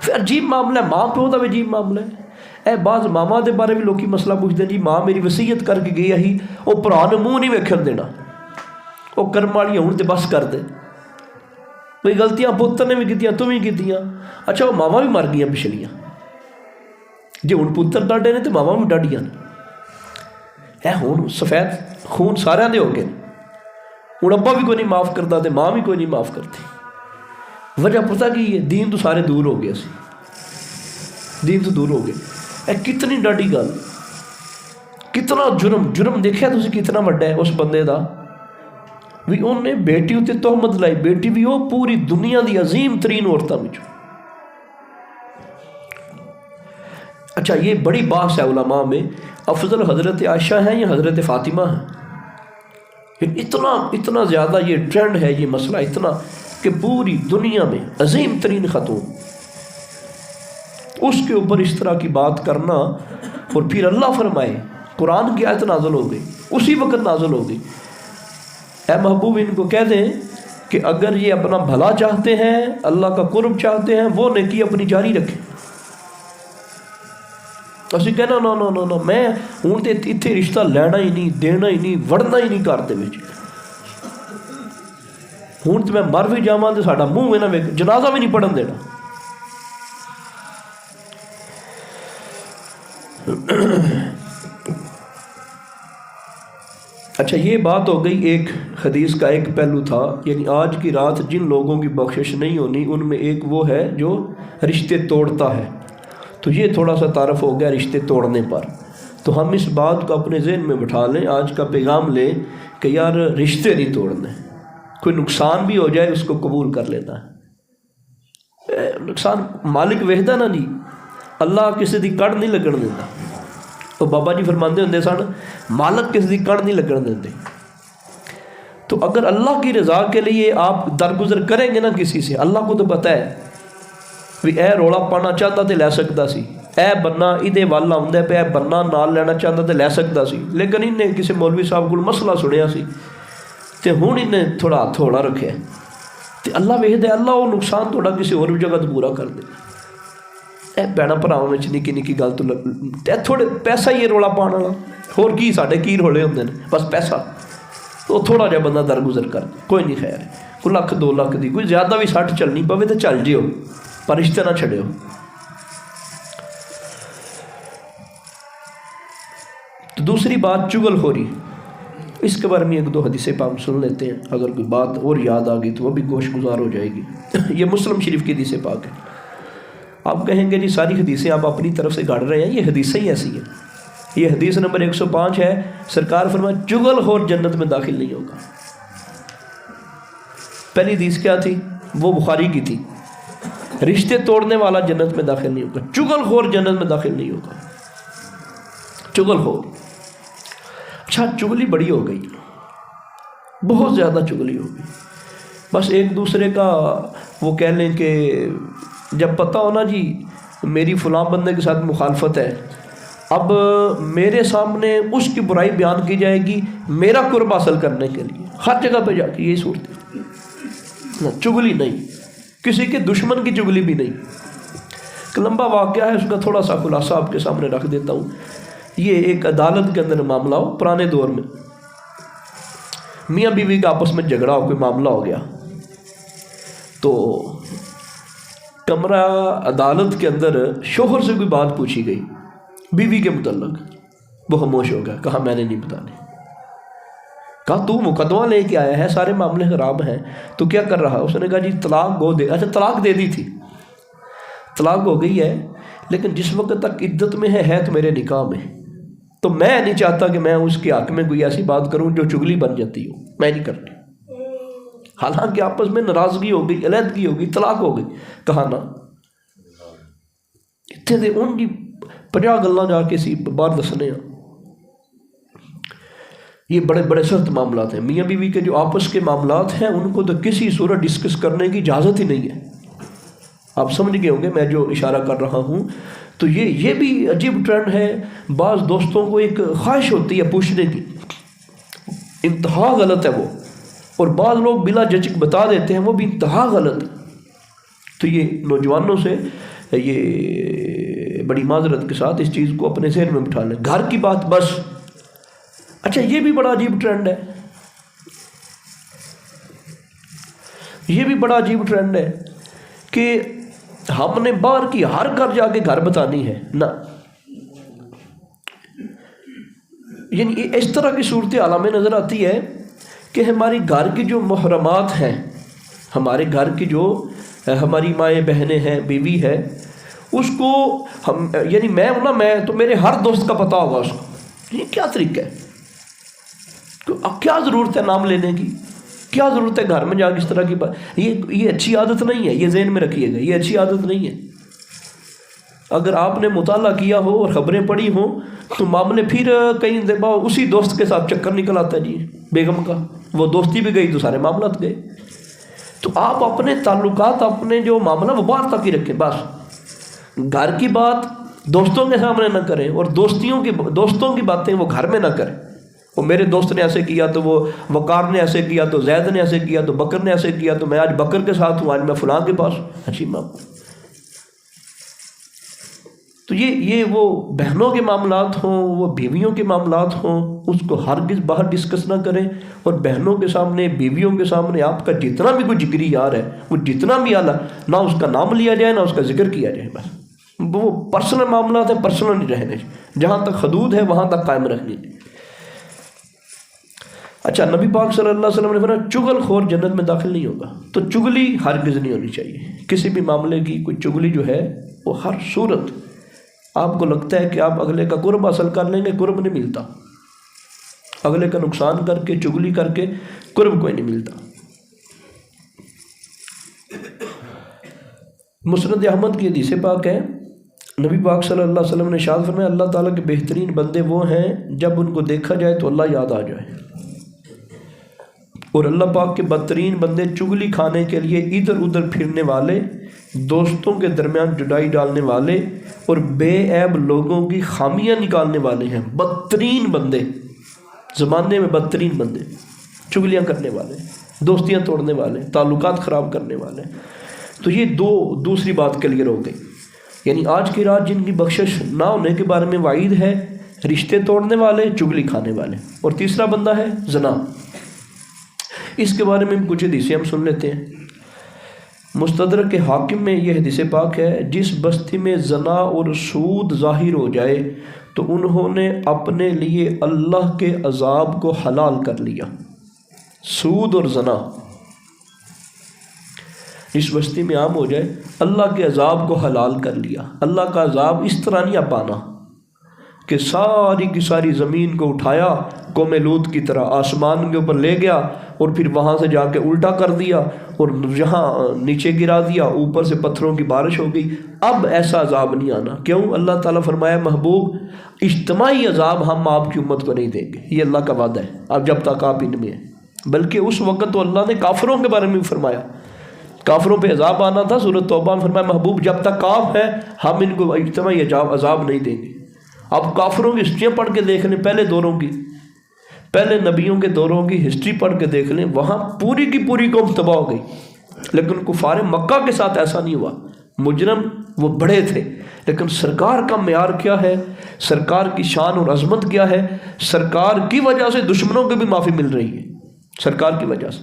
پھر عجیب معاملہ ہے، ماں پیو دا بھی عجیب معاملہ ہے۔ اے بعض ماما دے بارے بھی لوکی مسئلہ پوچھتے ہیں، جی ماں میری وصیت کر کے گئی ہی، وہ بھرا نے منہ نہیں ویکھن دینا، وہ کرم والی ہوں تو بس کر دے، کوئی غلطیاں پتر نے بھی کیتیاں تو بھی کیتیاں، اچھا وہ ماواں بھی مر گئیاں پچھلیاں، جی ہوں پتر ڈاڈے نے تو ماواں بھی ڈاڈیاں نے، اے ہوں سفید خون سارے دے ہو گئے، ہوں ابا بھی کوئی نہیں معاف کرتا تو ماں بھی کوئی نہیں معاف کرتی۔ وجہ پتہ کی ہے؟ دین تو سارے دور ہو گئے سی، دین تو دور ہو گئے۔ اے کتنی ڈاڈی گل، کتنا جرم دیکھا تسی کتنا وڈا ہے اس بندے دا، بھی انہیں بیٹی اتنے تہمت لائی، بیٹی بھی وہ پوری دنیا دی عظیم ترین عورتوں میں۔ اچھا یہ بڑی بحث ہے علماء میں، افضل حضرت عائشہ ہیں یا حضرت فاطمہ ہیں؟ اتنا زیادہ یہ ٹرینڈ ہے، یہ مسئلہ اتنا کہ پوری دنیا میں عظیم ترین خاتون، اس کے اوپر اس طرح کی بات کرنا، اور پھر اللہ فرمائے قرآن کی آیت نازل ہو گئی، اسی وقت نازل ہو گئی، اے محبوب ان کو کہہ دیں کہ اگر یہ اپنا بھلا چاہتے ہیں، اللہ کا قرب چاہتے ہیں، وہ نیکی اپنی جاری رکھیں۔ اسی کہنا نو نو نو نو میں ہوں تو اتنے رشتہ لینا ہی نہیں، دینا ہی نہیں، وڑنا ہی نہیں کرتے بچ، ہوں تو میں مر بھی جاواں تو ساڈا منہ میں نہ جنازہ بھی نہیں پڑھن دینا۔ اچھا یہ بات ہو گئی ایک حدیث کا ایک پہلو تھا، یعنی آج کی رات جن لوگوں کی بخشش نہیں ہونی ان میں ایک وہ ہے جو رشتے توڑتا ہے، تو یہ تھوڑا سا تعارف ہو گیا رشتے توڑنے پر۔ تو ہم اس بات کو اپنے ذہن میں بٹھا لیں، آج کا پیغام لیں کہ یار رشتے نہیں توڑنے، کوئی نقصان بھی ہو جائے اس کو قبول کر لینا ہے۔ نقصان مالک وحدہ نا جی، اللہ کسی دی کڑ نہیں لگن دیتا، تو بابا جی فرماندے ہوندے سن مالک کسی دی کڑ نہیں لگن دیتے۔ تو اگر اللہ کی رضا کے لیے آپ درگزر کریں گے نا کسی سے، اللہ کو تو پتہ ہے بھی اے روڑا پانا چاہتا تو لے سکتا سی، اے بننا ادھے والا ہوں پہ اے بننا نال لینا چاہتا تو لے سکتا سی، لیکن انہیں کسی مولوی صاحب کو مسئلہ سنیا سی تے ہوں انہیں تھوڑا ہاتھ ہوڑا رکھے، تے اللہ ویکھ دے اللہ وہ نقصان تھوڑا کسی اور جگہ تو پورا کر دے۔ اے بھੈਣਾਂ ਭਰਾਵਾਂ ਵਿੱਚ ਨਿੱਕੀ ਨਿੱਕੀ ਗੱਲ ਤੋਂ ਤੇ ਥੋੜੇ ਪੈਸਾ ਹੀ ਇਹ ਰੌਲਾ ਪਾਉਣ ਵਾਲਾ, ਹੋਰ ਕੀ ਸਾਡੇ ਕੀ ਰੌਲੇ ਹੁੰਦੇ ਨੇ, ਬਸ ਪੈਸਾ। ਉਹ ਥੋੜਾ ਜਿਹਾ ਬੰਦਾ ਦਰਗੁਜ਼ਰ ਕਰ ਕੋਈ ਨਹੀਂ, ਖੈਰ ਕੋਈ ਲੱਖ 2 ਲੱਖ ਦੀ ਕੋਈ ਜ਼ਿਆਦਾ ਵੀ 60 ਚੱਲਣੀ ਪਵੇ ਤਾਂ ਚੱਲ ਜਿਓ, ਪਰ ਰਿਸ਼ਤੇ ਨਾ ਛੱਡਿਓ। تو دوسری بات چغل خوری، اس کے بارے میں 1-2 حدیثیں پاک سن لیتے ہیں، اگر کوئی بات اور یاد آ گئی تو وہ بھی گوش گزار ہو جائے گی۔ یہ مسلم شریف کی حدیث پاک ہے۔ آپ کہیں گے جی ساری حدیثیں آپ اپنی طرف سے گاڑ رہے ہیں، یہ حدیثیں ہی ایسی ہیں۔ یہ حدیث نمبر 105 ہے، سرکار فرمایا چغل خور جنت میں داخل نہیں ہوگا۔ پہلی حدیث کیا تھی؟ وہ بخاری کی تھی، رشتے توڑنے والا جنت میں داخل نہیں ہوگا، چغل خور جنت میں داخل نہیں ہوگا۔ چغل خور، اچھا چغلی بڑی ہو گئی، بہت زیادہ چغلی ہو گئی، بس ایک دوسرے کا وہ کہہ لیں کہ جب پتہ ہونا جی میری فلاں بندے کے ساتھ مخالفت ہے، اب میرے سامنے اس کی برائی بیان کی جائے گی میرا قرب حاصل کرنے کے لیے، ہر جگہ پہ جا کے یہی صورت ہے۔ چغلی نہیں، کسی کے دشمن کی چغلی بھی نہیں۔ ایک لمبا واقعہ ہے، اس کا تھوڑا سا خلاصہ آپ کے سامنے رکھ دیتا ہوں۔ یہ ایک عدالت کے اندر معاملہ ہو، پرانے دور میں میاں بیوی کا آپس میں جھگڑا ہو، کوئی معاملہ ہو گیا، تو کمرہ عدالت کے اندر شوہر سے کوئی بات پوچھی گئی بیوی کے متعلق، وہ خاموش ہو گیا، کہا میں نے نہیں بتانے۔ کہا تو مقدمہ لے کے آیا ہے، سارے معاملے خراب ہیں، تو کیا کر رہا؟ اس نے کہا جی طلاق گو دے، اچھا طلاق دے دی تھی، طلاق ہو گئی ہے، لیکن جس وقت تک عدت میں ہے تو میرے نکاح میں، تو میں نہیں چاہتا کہ میں اس کے حق میں کوئی ایسی بات کروں جو چغلی بن جاتی ہو، میں نہیں کرتی۔ حالانکہ آپس میں ناراضگی ہو گئی، علیحدگی ہو گئی، طلاق ہو گئی، کہا نا اتنے دے ان کی 50 گلاں جا کے سی باہر دسنے ہیں۔ یہ بڑے بڑے سخت معاملات ہیں، میاں بیوی کے جو آپس کے معاملات ہیں ان کو تو کسی صورت ڈسکس کرنے کی اجازت ہی نہیں ہے۔ آپ سمجھ گئے ہوں گے میں جو اشارہ کر رہا ہوں۔ تو یہ بھی عجیب ٹرینڈ ہے، بعض دوستوں کو ایک خواہش ہوتی ہے پوچھنے کی، انتہا غلط ہے وہ، اور بعض لوگ بلا جھجک بتا دیتے ہیں، وہ بھی انتہا غلط ہے۔ تو یہ نوجوانوں سے یہ بڑی معذرت کے ساتھ اس چیز کو اپنے ذہن میں بٹھا لیں، گھر کی بات بس۔ اچھا یہ بھی بڑا عجیب ٹرینڈ ہے، یہ بھی بڑا عجیب ٹرینڈ ہے کہ ہم نے باہر کی ہر گھر جا کے گھر بتانی ہے نا، یعنی اس طرح کی صورتحال ہمیں نظر آتی ہے کہ ہماری گھر کی جو محرمات ہیں، ہمارے گھر کی جو ہماری مائیں بہنیں ہیں، بیوی ہے، اس کو ہم یعنی میں ہوں نا، میں تو میرے ہر دوست کا پتہ ہوگا اس کو. یہ کیا طریقہ ہے؟ کیا ضرورت ہے نام لینے کی؟ کیا ضرورت ہے گھر میں جا کے اس طرح کی بات؟ یہ اچھی عادت نہیں ہے، یہ ذہن میں رکھیے گا، یہ اچھی عادت نہیں ہے. اگر آپ نے مطالعہ کیا ہو اور خبریں پڑھی ہوں تو معاملے پھر کئی دفعہ اسی دوست کے ساتھ چکر نکل آتا ہے جی بیگم کا، وہ دوستی بھی گئی تو سارے معاملات گئے. تو آپ اپنے تعلقات، اپنے جو معاملہ وہ باہر تک ہی رکھیں بس. گھر کی بات دوستوں کے سامنے نہ کریں، اور دوستوں کی باتیں وہ گھر میں نہ کریں. وہ میرے دوست نے ایسے کیا تو وہ وقار نے ایسے کیا تو زید نے ایسے کیا تو بکر نے ایسے کیا تو میں آج بکر کے ساتھ ہوں، آج میں فلاں کے پاس. اچھی ماں تو یہ وہ بہنوں کے معاملات ہوں، وہ بیویوں کے معاملات ہوں، اس کو ہرگز باہر ڈسکس نہ کریں. اور بہنوں کے سامنے، بیویوں کے سامنے آپ کا جتنا بھی کوئی جگری یار ہے، وہ جتنا بھی اعلیٰ، نہ اس کا نام لیا جائے نہ اس کا ذکر کیا جائے. بس وہ پرسنل معاملات ہیں، پرسنل نہیں رہنے، جہاں تک حدود ہے وہاں تک قائم رکھنی. اچھا، نبی پاک صلی اللہ علیہ وسلم نے فرمایا چغل خور جنت میں داخل نہیں ہوگا. تو چغلی ہرگز نہیں ہونی چاہیے. کسی بھی معاملے کی کوئی چغلی جو ہے وہ ہر صورت آپ کو لگتا ہے کہ آپ اگلے کا قرب حاصل کر لیں گے، قرب نہیں ملتا. اگلے کا نقصان کر کے، چغلی کر کے قرب کوئی نہیں ملتا. مسند احمد کی حدیث پاک ہے، نبی پاک صلی اللہ علیہ وسلم نے ارشاد فرمایا اللہ تعالیٰ کے بہترین بندے وہ ہیں جب ان کو دیکھا جائے تو اللہ یاد آ جائے. اور اللہ پاک کے بدترین بندے چغلی کھانے کے لیے ادھر ادھر پھرنے والے، دوستوں کے درمیان جدائی ڈالنے والے اور بے عیب لوگوں کی خامیاں نکالنے والے ہیں. بدترین بندے، زمانے میں بدترین بندے، چغلیاں کرنے والے، دوستیاں توڑنے والے، تعلقات خراب کرنے والے. تو یہ دوسری بات کلیئر ہو گئی. یعنی آج کی رات جن کی بخشش نہ ہونے کے بارے میں وعید ہے، رشتے توڑنے والے، چغلی کھانے والے. اور تیسرا بندہ ہے زنا. اس کے بارے میں کچھ حدیثیں ہم سن لیتے ہیں. مستدرک کے حاکم میں یہ حدیث پاک ہے، جس بستی میں زنا اور سود ظاہر ہو جائے تو انہوں نے اپنے لیے اللہ کے عذاب کو حلال کر لیا. سود اور زنا اس بستی میں عام ہو جائے، اللہ کے عذاب کو حلال کر لیا. اللہ کا عذاب اس طرح نہیں آپ آنا کہ ساری کی ساری زمین کو اٹھایا قوم لوط کی طرح آسمان کے اوپر لے گیا اور پھر وہاں سے جا کے الٹا کر دیا اور جہاں نیچے گرا دیا، اوپر سے پتھروں کی بارش ہو گئی. اب ایسا عذاب نہیں آنا. کیوں؟ اللہ تعالیٰ فرمایا محبوب اجتماعی عذاب ہم آپ کی امت کو نہیں دیں گے، یہ اللہ کا وعدہ ہے. اب جب تک آپ ان میں ہیں، بلکہ اس وقت تو اللہ نے کافروں کے بارے میں بھی فرمایا، کافروں پہ عذاب آنا تھا. سورۃ توبہ میں فرمایا محبوب جب تک کاف ہے ہم ان کو اجتماعی عذاب نہیں دیں گے. اب کافروں کی ہسٹریاں پڑھ کے دیکھ لیں، پہلے دوروں کی، پہلے نبیوں کے دوروں کی ہسٹری پڑھ کے دیکھ لیں، وہاں پوری کی پوری قوم تباہ ہو گئی. لیکن کفار مکہ کے ساتھ ایسا نہیں ہوا. مجرم وہ بڑے تھے، لیکن سرکار کا معیار کیا ہے، سرکار کی شان اور عظمت کیا ہے. سرکار کی وجہ سے دشمنوں کو بھی معافی مل رہی ہے، سرکار کی وجہ سے.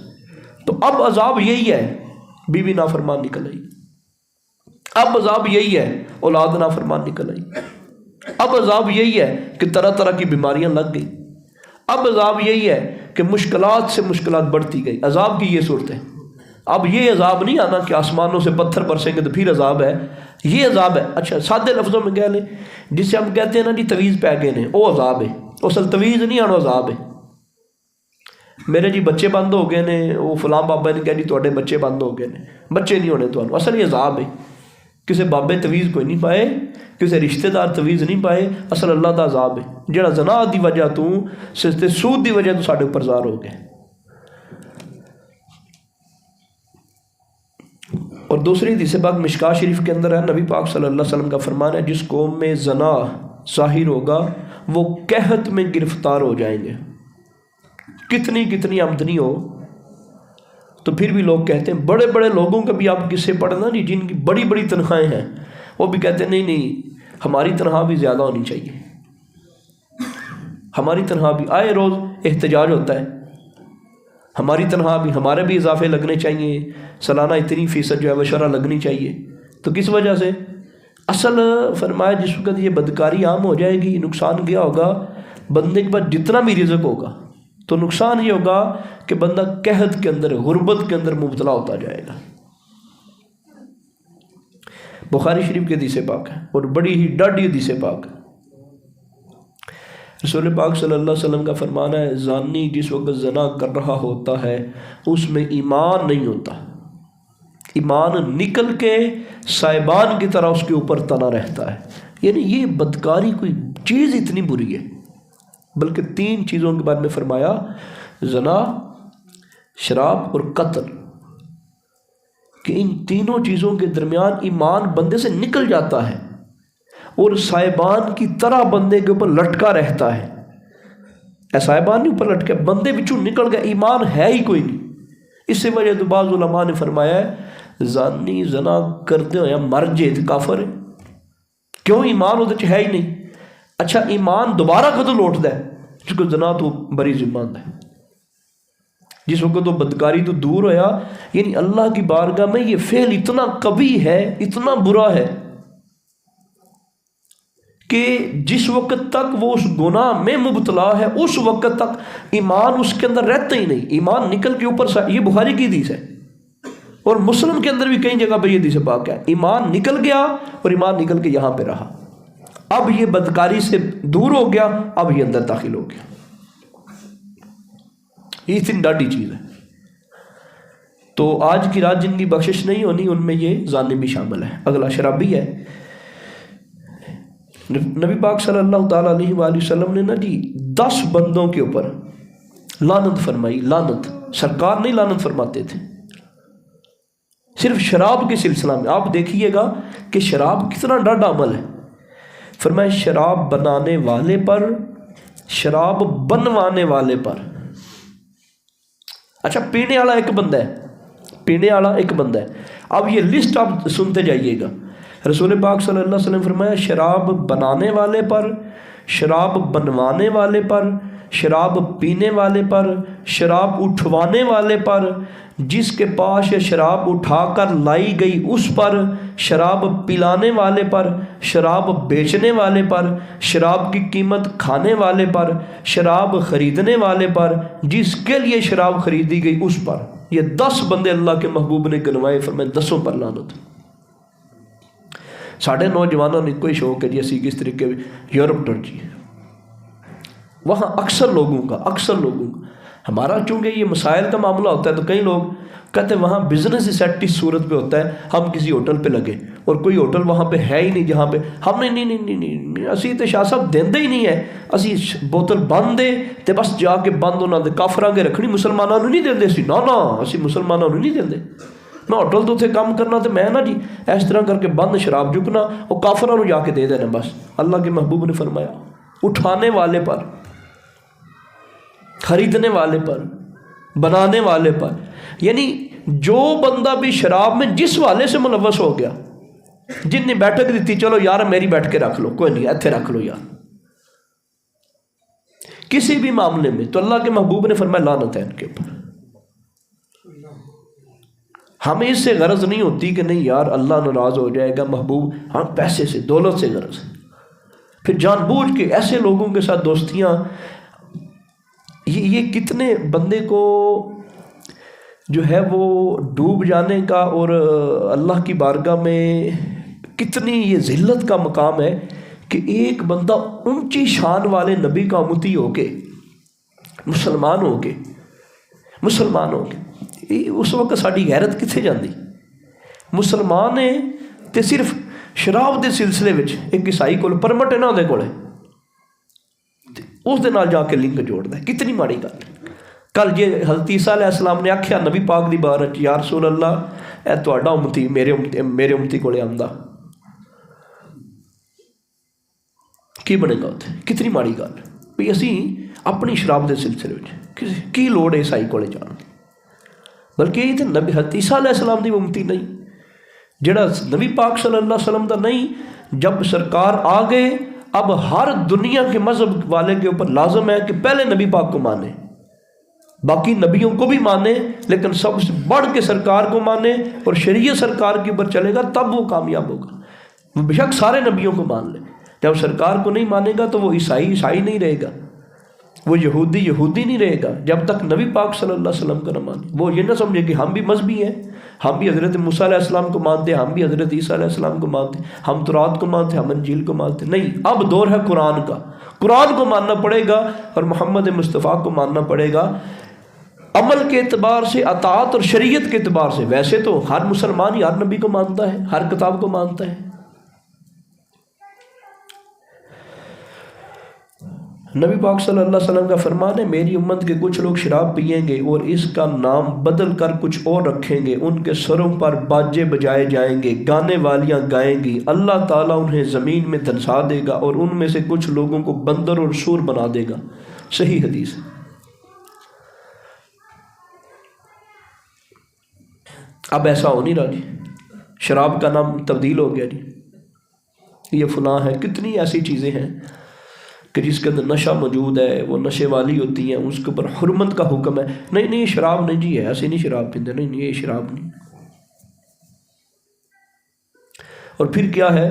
تو اب عذاب یہی ہے، بیوی نافرمان نکل آئی. اب عذاب یہی ہے، اولاد نافرمان نکل آئی. اب عذاب یہی ہے کہ طرح طرح کی بیماریاں لگ گئی. اب عذاب یہی ہے کہ مشکلات سے مشکلات بڑھتی گئی. عذاب کی یہ صورت ہے. اب یہ عذاب نہیں آنا کہ آسمانوں سے پتھر برسیں گے تو پھر عذاب ہے، یہ عذاب ہے. اچھا سادے لفظوں میں کہہ لیں، جسے ہم کہتے ہیں نا جی تویز پہ گئے نے، وہ عذاب ہے. اصل تویز نہیں آنا، عذاب ہے. میرے جی بچے بند ہو گئے نے، وہ فلاں بابا نے کہا جی تھوڑے بچے بند ہو گئے نے، بچے نہیں ہونے تو اصل یہ عذاب ہے. کسی بابے تویز کوئی نہیں پائے، کسی رشتہ دار تویز نہیں پائے، اصل اللہ دا عذاب ہے. جڑا زنا دی وجہ تو سستے سود دی وجہ تو ساڈے اوپر زار ہو گئے. اور دوسری حدیث پاک مشکاہ شریف کے اندر ہے، نبی پاک صلی اللہ علیہ وسلم کا فرمان ہے جس قوم میں زنا ظاہر ہوگا وہ قحط میں گرفتار ہو جائیں گے. کتنی آمدنی ہو تو پھر بھی لوگ کہتے ہیں، بڑے بڑے لوگوں کا بھی آپ قصے پڑھنا نہیں جن کی بڑی بڑی تنخواہیں ہیں، وہ بھی کہتے ہیں نہیں ہماری تنخواہ بھی زیادہ ہونی چاہیے، ہماری تنخواہ بھی. آئے روز احتجاج ہوتا ہے ہماری تنہا بھی ہمارے بھی اضافے لگنے چاہیے، سالانہ اتنی فیصد جو ہے وہ شرح لگنی چاہیے. تو کس وجہ سے؟ اصل فرمایا جس وقت یہ بدکاری عام ہو جائے گی، نقصان کیا ہوگا؟ بندے کے پاس جتنا بھی رزق ہوگا تو نقصان یہ ہوگا کہ بندہ قحط کے اندر، غربت کے اندر مبتلا ہوتا جائے گا. بخاری شریف کی حدیث پاک ہے اور بڑی ہی ڈاڈھی حدیث پاک ہے. رسول پاک صلی اللہ علیہ وسلم کا فرمان ہے، زانی جس وقت زنا کر رہا ہوتا ہے اس میں ایمان نہیں ہوتا، ایمان نکل کے سائبان کی طرح اس کے اوپر تنا رہتا ہے. یعنی یہ بدکاری کوئی چیز اتنی بری ہے. بلکہ 3 چیزوں کے بارے میں فرمایا، زنا، شراب اور قتل، کہ ان تینوں چیزوں کے درمیان ایمان بندے سے نکل جاتا ہے اور سائبان کی طرح بندے کے اوپر لٹکا رہتا ہے. سائبان نہیں اوپر لٹکا، بندے بچوں نکل گیا، ایمان ہے ہی کوئی نہیں. اس سے وجہ تو بعض علماء نے فرمایا ہے زانی زنا کرتے ہوئے مر جائے تو کافر ہے. کیوں؟ ایمان وہ ہے ہی نہیں. اچھا ایمان دوبارہ کدو لوٹتا ہے؟ کیونکہ زنا تو بری ذمہ ہے. جس وقت تو بدکاری تو دور ہویا، یعنی اللہ کی بارگاہ میں یہ فعل اتنا قبیح ہے، اتنا برا ہے کہ جس وقت تک وہ اس گناہ میں مبتلا ہے اس وقت تک ایمان اس کے اندر رہتا ہی نہیں. ایمان نکل کے اوپر یہ بخاری کی حدیث ہے اور مسلم کے اندر بھی کئی جگہ پہ یہ حدیث پاک ہے. ایمان نکل گیا اور ایمان نکل کے یہاں پہ رہا. اب یہ بدکاری سے دور ہو گیا، اب یہ اندر داخل ہو گیا. یہ اتنی ڈاڈھی چیز ہے. تو آج کی رات جن کی بخشش نہیں ہونی ان میں یہ زانی بھی شامل ہے. اگلا شرابی ہے. نبی پاک صلی اللہ تعالیٰ علیہ وآلہ وسلم نے 10 بندوں کے اوپر لعنت فرمائی. لعنت سرکار نہیں لعنت فرماتے تھے، صرف شراب کے سلسلہ میں. آپ دیکھیے گا کہ شراب کتنا ڈاڈھا عمل ہے. فرمایا شراب بنانے والے پر، شراب بنوانے والے پر. اچھا پینے والا ایک بندہ ہے، پینے والا ایک بندہ ہے. اب یہ لسٹ آپ سنتے جائیے گا. رسول پاک صلی اللہ علیہ وسلم فرمایا شراب بنانے والے پر، شراب بنوانے والے پر، شراب پینے والے پر، شراب اٹھوانے والے پر، جس کے پاس یہ شراب اٹھا کر لائی گئی اس پر، شراب پلانے والے پر، شراب بیچنے والے پر، شراب کی قیمت کھانے والے پر، شراب خریدنے والے پر، جس کے لیے شراب خریدی گئی اس پر. یہ 10 بندے اللہ کے محبوب نے گنوائے. فرمائے 10 پر لعنت. ساڑھے نوجوانوں نے کوئی شوق ہے جی اسی کس طریقے یورپ ٹر جی، وہاں اکثر لوگوں کا ہمارا چونکہ یہ مسائل کا معاملہ ہوتا ہے تو کئی لوگ کہتے ہیں وہاں بزنس سیٹ اس صورت پہ ہوتا ہے ہم کسی ہوٹل پہ لگے اور کوئی ہوٹل وہاں پہ ہے ہی نہیں جہاں پہ ہم نے نہیں اسی تو شاہ صاحب دیندے ہی نہیں ہے. اسی بوتل بند دے تے بس جا کے بند انہوں نے کافراں کے رکھنی، مسلمانوں نہیں دیندے. اسی نا اسی مسلمانوں نہیں دیندے. میں ہوٹل تو اتنے کام کرنا تو میں جی اس طرح کر کے بند شراب چکنا وہ کافراں جا کے دے دینا. بس اللہ کے محبوب نے فرمایا اٹھانے والے پر، خریدنے والے پر، بنانے والے پر. یعنی جو بندہ بھی شراب میں جس والے سے ملوث ہو گیا، جن نے بیٹھک دیتی چلو یار میری بیٹھ کے رکھ لو، کوئی نہیں ایتھے رکھ لو یار، کسی بھی معاملے میں، تو اللہ کے محبوب نے فرمایا لعنت ہے ان کے اوپر. ہمیں اس سے غرض نہیں ہوتی کہ نہیں یار اللہ ناراض ہو جائے گا، محبوب ہم پیسے سے دولت سے غرض ہے. پھر جان بوجھ کے ایسے لوگوں کے ساتھ دوستیاں، یہ کتنے بندے کو جو ہے وہ ڈوب جانے کا اور اللہ کی بارگاہ میں کتنی یہ ذلت کا مقام ہے کہ ایک بندہ اونچی شان والے نبی کا امتی ہو کے مسلمان ہو کے اس وقت ساری غیرت کتنے جاندی. مسلمان ہے تے صرف شراب دے سلسلے وچ ایک عیسائی کو پرمٹ ہے نا دے کولے اس دے نال جا کے لنک جوڑدا ہے. کتنی ماڑی گل. کل جی حضرت عیسیٰ علیہ السلام نے آکھیا نبی پاک دی بارگاہ یا رسول اللہ اے تہاڈا امتی میرے امتی کولے آندا، کی بنے گا اتنے؟ کتنی ماڑی گل بھی اسی اپنی شراب دے سلسلے وچ کی لوڑ ہے عیسائی کولے جان دی. بلکہ یہ تو نبی حضرت عیسیٰ علیہ السلام دی امتی نہیں، جڑا نبی پاک صلی اللہ علیہ وسلم دا نہیں. جب سرکار آ گئے اب ہر دنیا کے مذہب والے کے اوپر لازم ہے کہ پہلے نبی پاک کو مانے. باقی نبیوں کو بھی مانے لیکن سب سے بڑھ کے سرکار کو مانے اور شریعت سرکار کے اوپر چلے گا تب وہ کامیاب ہوگا. وہ بے شک سارے نبیوں کو مان لے، جب سرکار کو نہیں مانے گا تو وہ عیسائی نہیں رہے گا، وہ یہودی نہیں رہے گا جب تک نبی پاک صلی اللہ علیہ وسلم کا نہ مانے. وہ یہ نہ سمجھے کہ ہم بھی مذہبی ہیں، ہم بھی حضرت موسیٰ علیہ السلام کو مانتے ہیں، ہم بھی حضرت عیسیٰ علیہ السلام کو مانتے ہیں، ہم تورات کو مانتے ہیں، ہم انجیل کو مانتے ہیں. نہیں، اب دور ہے قرآن کا. قرآن کو ماننا پڑے گا اور محمد مصطفیٰ کو ماننا پڑے گا عمل کے اعتبار سے، اطاعت اور شریعت کے اعتبار سے. ویسے تو ہر مسلمان ہی ہر نبی کو مانتا ہے، ہر کتاب کو مانتا ہے. نبی پاک صلی اللہ علیہ وسلم کا فرمان ہے، میری امت کے کچھ لوگ شراب پئیں گے اور اس کا نام بدل کر کچھ اور رکھیں گے، ان کے سروں پر باجے بجائے جائیں گے، گانے والیاں گائیں گی، اللہ تعالیٰ انہیں زمین میں دھنسا دے گا اور ان میں سے کچھ لوگوں کو بندر اور سور بنا دے گا. صحیح حدیث ہے. اب ایسا ہو نہیں رہا جی، شراب کا نام تبدیل ہو گیا جی، یہ فلاں ہے. کتنی ایسی چیزیں ہیں کہ جس کے اندر نشہ موجود ہے، وہ نشے والی ہوتی ہیں، اس کے اوپر حرمت کا حکم ہے. نہیں یہ شراب نہیں جی، ہے ایسے نہیں شراب پیتے، نہیں یہ شراب نہیں. اور پھر کیا ہے،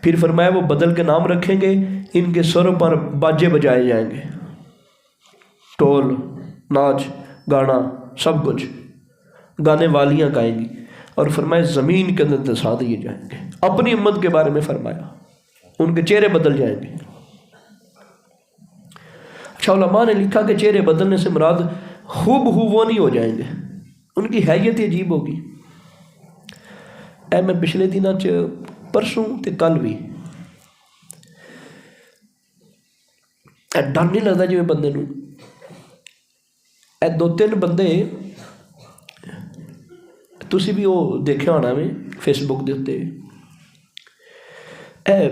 پھر فرمایا وہ بدل کے نام رکھیں گے، ان کے سروں پر باجے بجائے جائیں گے، ٹول ناچ گانا سب کچھ، گانے والیاں گائیں گی. اور فرمایا زمین کے اندر دھسا دیے جائیں گے. اپنی امت کے بارے میں فرمایا ان کے چہرے بدل جائیں گے. اچھا، علماء نے لکھا کہ چہرے بدلنے سے مراد وہ نہیں ہو جائیں گے، ان کی حیت عجیب ہوگی. میں پچھلے دنوں پرسوں تے کل بھی ڈر نہیں لگتا جی بندے نو. دو تین بندے تسی بھی وہ دیکھا ہونا میں فیس بک دے اتنے،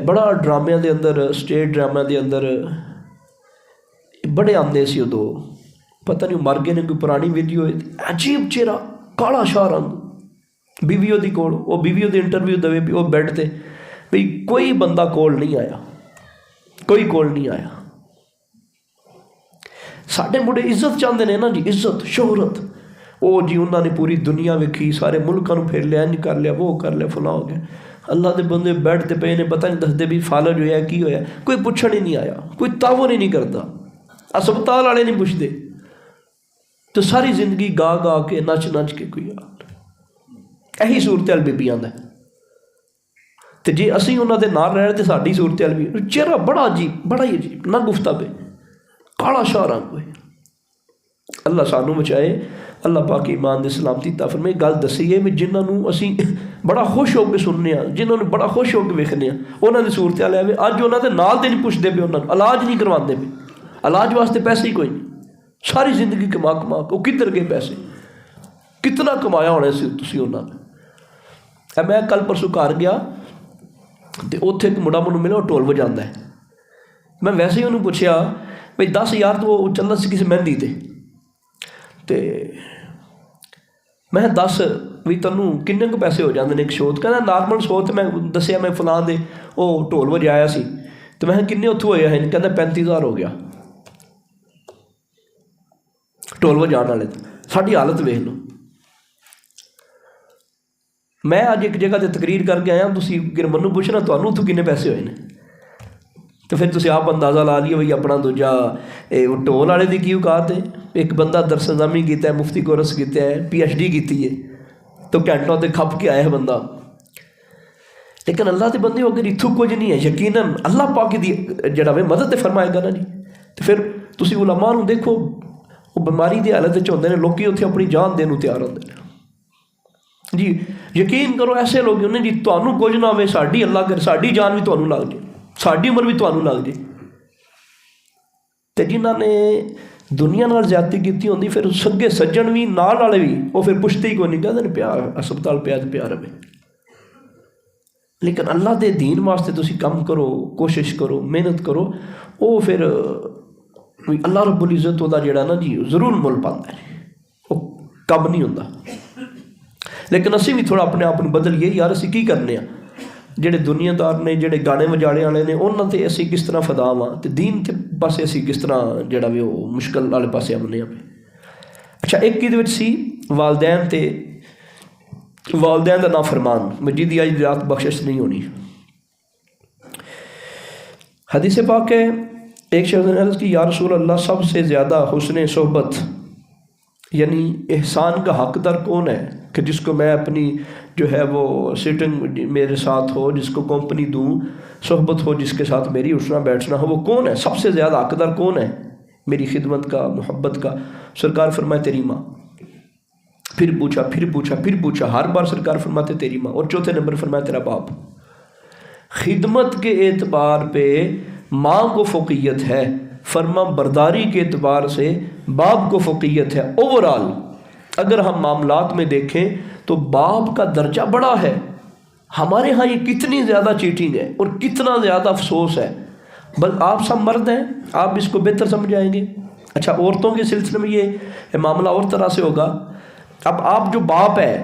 بڑا ڈرامے دے اندر، اسٹیٹ ڈرامے دے اندر بڑے آندے سی. ادو پتہ نہیں مر گئے نے، کوئی پرانی ویڈیو، عجیب چہرہ، کالا شاہ رنگ، بیویوں دی کول، وہ بیویوں دی انٹرویو دے بھی وہ بیڈ تے بھئی کوئی بندہ کول نہیں آیا، کوئی کول نہیں آیا. ساڈے مڑے عزت چاہتے ہیں نا جی، عزت شہرت. وہ جی انہوں نے پوری دنیا ویکھی، سارے ملکوں نے پھیر لیا، انج کر لیا، وہ کر لیا، فلاں ہو گیا. اللہ دے بندے بیڈ تے پے نے، پتہ نہیں دستے بھی فالج ہویا کی ہویا، کوئی پوچھنے نہیں آیا، کوئی تعاون ہی نہیں کرتا، اسپتال والے نہیں پوچھتے. تو ساری زندگی گا گا کے نچ نچ کے کوئی یہی صورتحال بیبیاں دا. تو جی اسی انہوں دے نال رہ رہے تو ساری صورتحال بھی، چہرہ بڑا عجیب، بڑا ہی عجیب، نہ گفتہ پہ کالا شاہ رنگ ہوئے. اللہ سانو بچائے، اللہ پاک ایمان دے سلامتی عطا فرمائے. گل دسی ہے بھی جنہوں نے اسی بڑا خوش ہو کے سننے ہیں، جنہوں نے بڑا خوش ہو کے ویکھنے ہیں، انہوں نے صورتحال ہے اج انہوں دے نال دے نہیں پوچھتے پہ، انہوں نے علاج نہیں کرواتے پہ. علاج واسطے پیسے ہی کوئی نہیں، ساری زندگی کما وہ کدھر گئے پیسے، کتنا کمایا ہونا سی تسی انہوں نے. میں کل پرسوں گھر گیا تو اتنے ایک مڑا مجھے ملا، وہ ٹول بجاتا ہے. میں ویسے ہی انہوں پوچھا بھائی 10,000 تو وہ چلنا سی کسی مہندی تے میں 10 بھی تینوں کنے کو پیسے ہو جاتے ہیں ایک شو. کہنا نارمل شو. تو میں دسیا میں فلاں دے وہ ٹول بجایا سی، تو میں کنے اتوں ہوئے ہیں، کہنا 35,000 ہو گیا ٹول بجان والے. ساری حالت ویکھ لو. میں اج ایک جگہ تے تقریر کر کے آیا، تسی اگر منو پوچھنا تمہیں اتوں کنے پیسے ہوئے ہیں، تو پھر تسی آپ اندازہ لا لیے بھائی اپنا دوجا ٹول والے دی کی اوقات ہے. ایک بندہ درس نظامی کیتا ہے، مفتی کورس کیتا ہے، PhD کیتی ہے، تو گھنٹوں تے کھپ کے آیا ہے بندہ. لیکن اللہ دے بندے اگر اتوں کچھ نہیں ہے، یقیناً اللہ پاک دی جڑا وے مدد تے فرمائے گا نا جی. تو پھر تسی علماء نو دیکھو، وہ بیماری دی حالت وچ ہوندے نے، لوکی اتنے اپنی جان دین تیار ہوندے نے جی. یقین کرو ایسے لوگ ہونے جی تمہیں کچھ نہ ہوئے، ساڈی اللہ کر ساڈی جان بھی تمہیں لگ جائے، ساڈی عمر بھی تمہیں لگ جائے. تو جنہوں نے دنیا نال زیادتی کیتی ہوندی، پھر سگے سجن بھی نال والے بھی وہ پھر پوچھتے ہی کوئی نہیں، کہتے ہیں پیار ہسپتال پیا تو پیار رہے. لیکن اللہ دے دین واسطے تسی کم کرو، کوشش کرو، محنت کرو، وہ پھر اللہ رب العزت وہ جڑا نا جی ضرور مل پاتا ہے، وہ کم نہیں ہوتا. لیکن اسی بھی تھوڑا اپنے آپ کو بدلیے یار، اسی کی کرنے ہیں جڑے دنیا دار نے، جڑے گانے وجاڑے والے نے، انہوں تے اسی کس طرح فدا ہاں، تے دین تے پاسے اسی کس طرح جڑا بھی وہ مشکل والے پاسے آنے پہ. اچھا ایک کی سی والدین تے والدین کا نافرمان مجید آج رات بخشش نہیں ہونی. حدیث پاک ہے ایک شخص نے عرض کی یا رسول اللہ سب سے زیادہ حسن صحبت یعنی احسان کا حقدار کون ہے کہ جس کو میں اپنی جو ہے وہ سیٹنگ میرے ساتھ ہو, جس کو کمپنی دوں, صحبت ہو, جس کے ساتھ میری اٹھنا بیٹھنا ہو, وہ کون ہے؟ سب سے زیادہ حقدار کون ہے میری خدمت کا, محبت کا؟ سرکار فرمائے تیری ماں. پھر پوچھا ہر بار سرکار فرماتے تیری ماں, اور چوتھے نمبر فرمایا تیرا باپ. خدمت کے اعتبار پہ ماں کو فوقیت ہے, فرما برداری کے اعتبار سے باپ کو فوقیت ہے. اوورال اگر ہم معاملات میں دیکھیں تو باپ کا درجہ بڑا ہے. ہمارے ہاں یہ کتنی زیادہ چیٹنگ ہے اور کتنا زیادہ افسوس ہے. بل آپ سب مرد ہیں, آپ اس کو بہتر سمجھائیں گے. اچھا عورتوں کے سلسلے میں یہ معاملہ اور طرح سے ہوگا. اب آپ جو باپ ہے,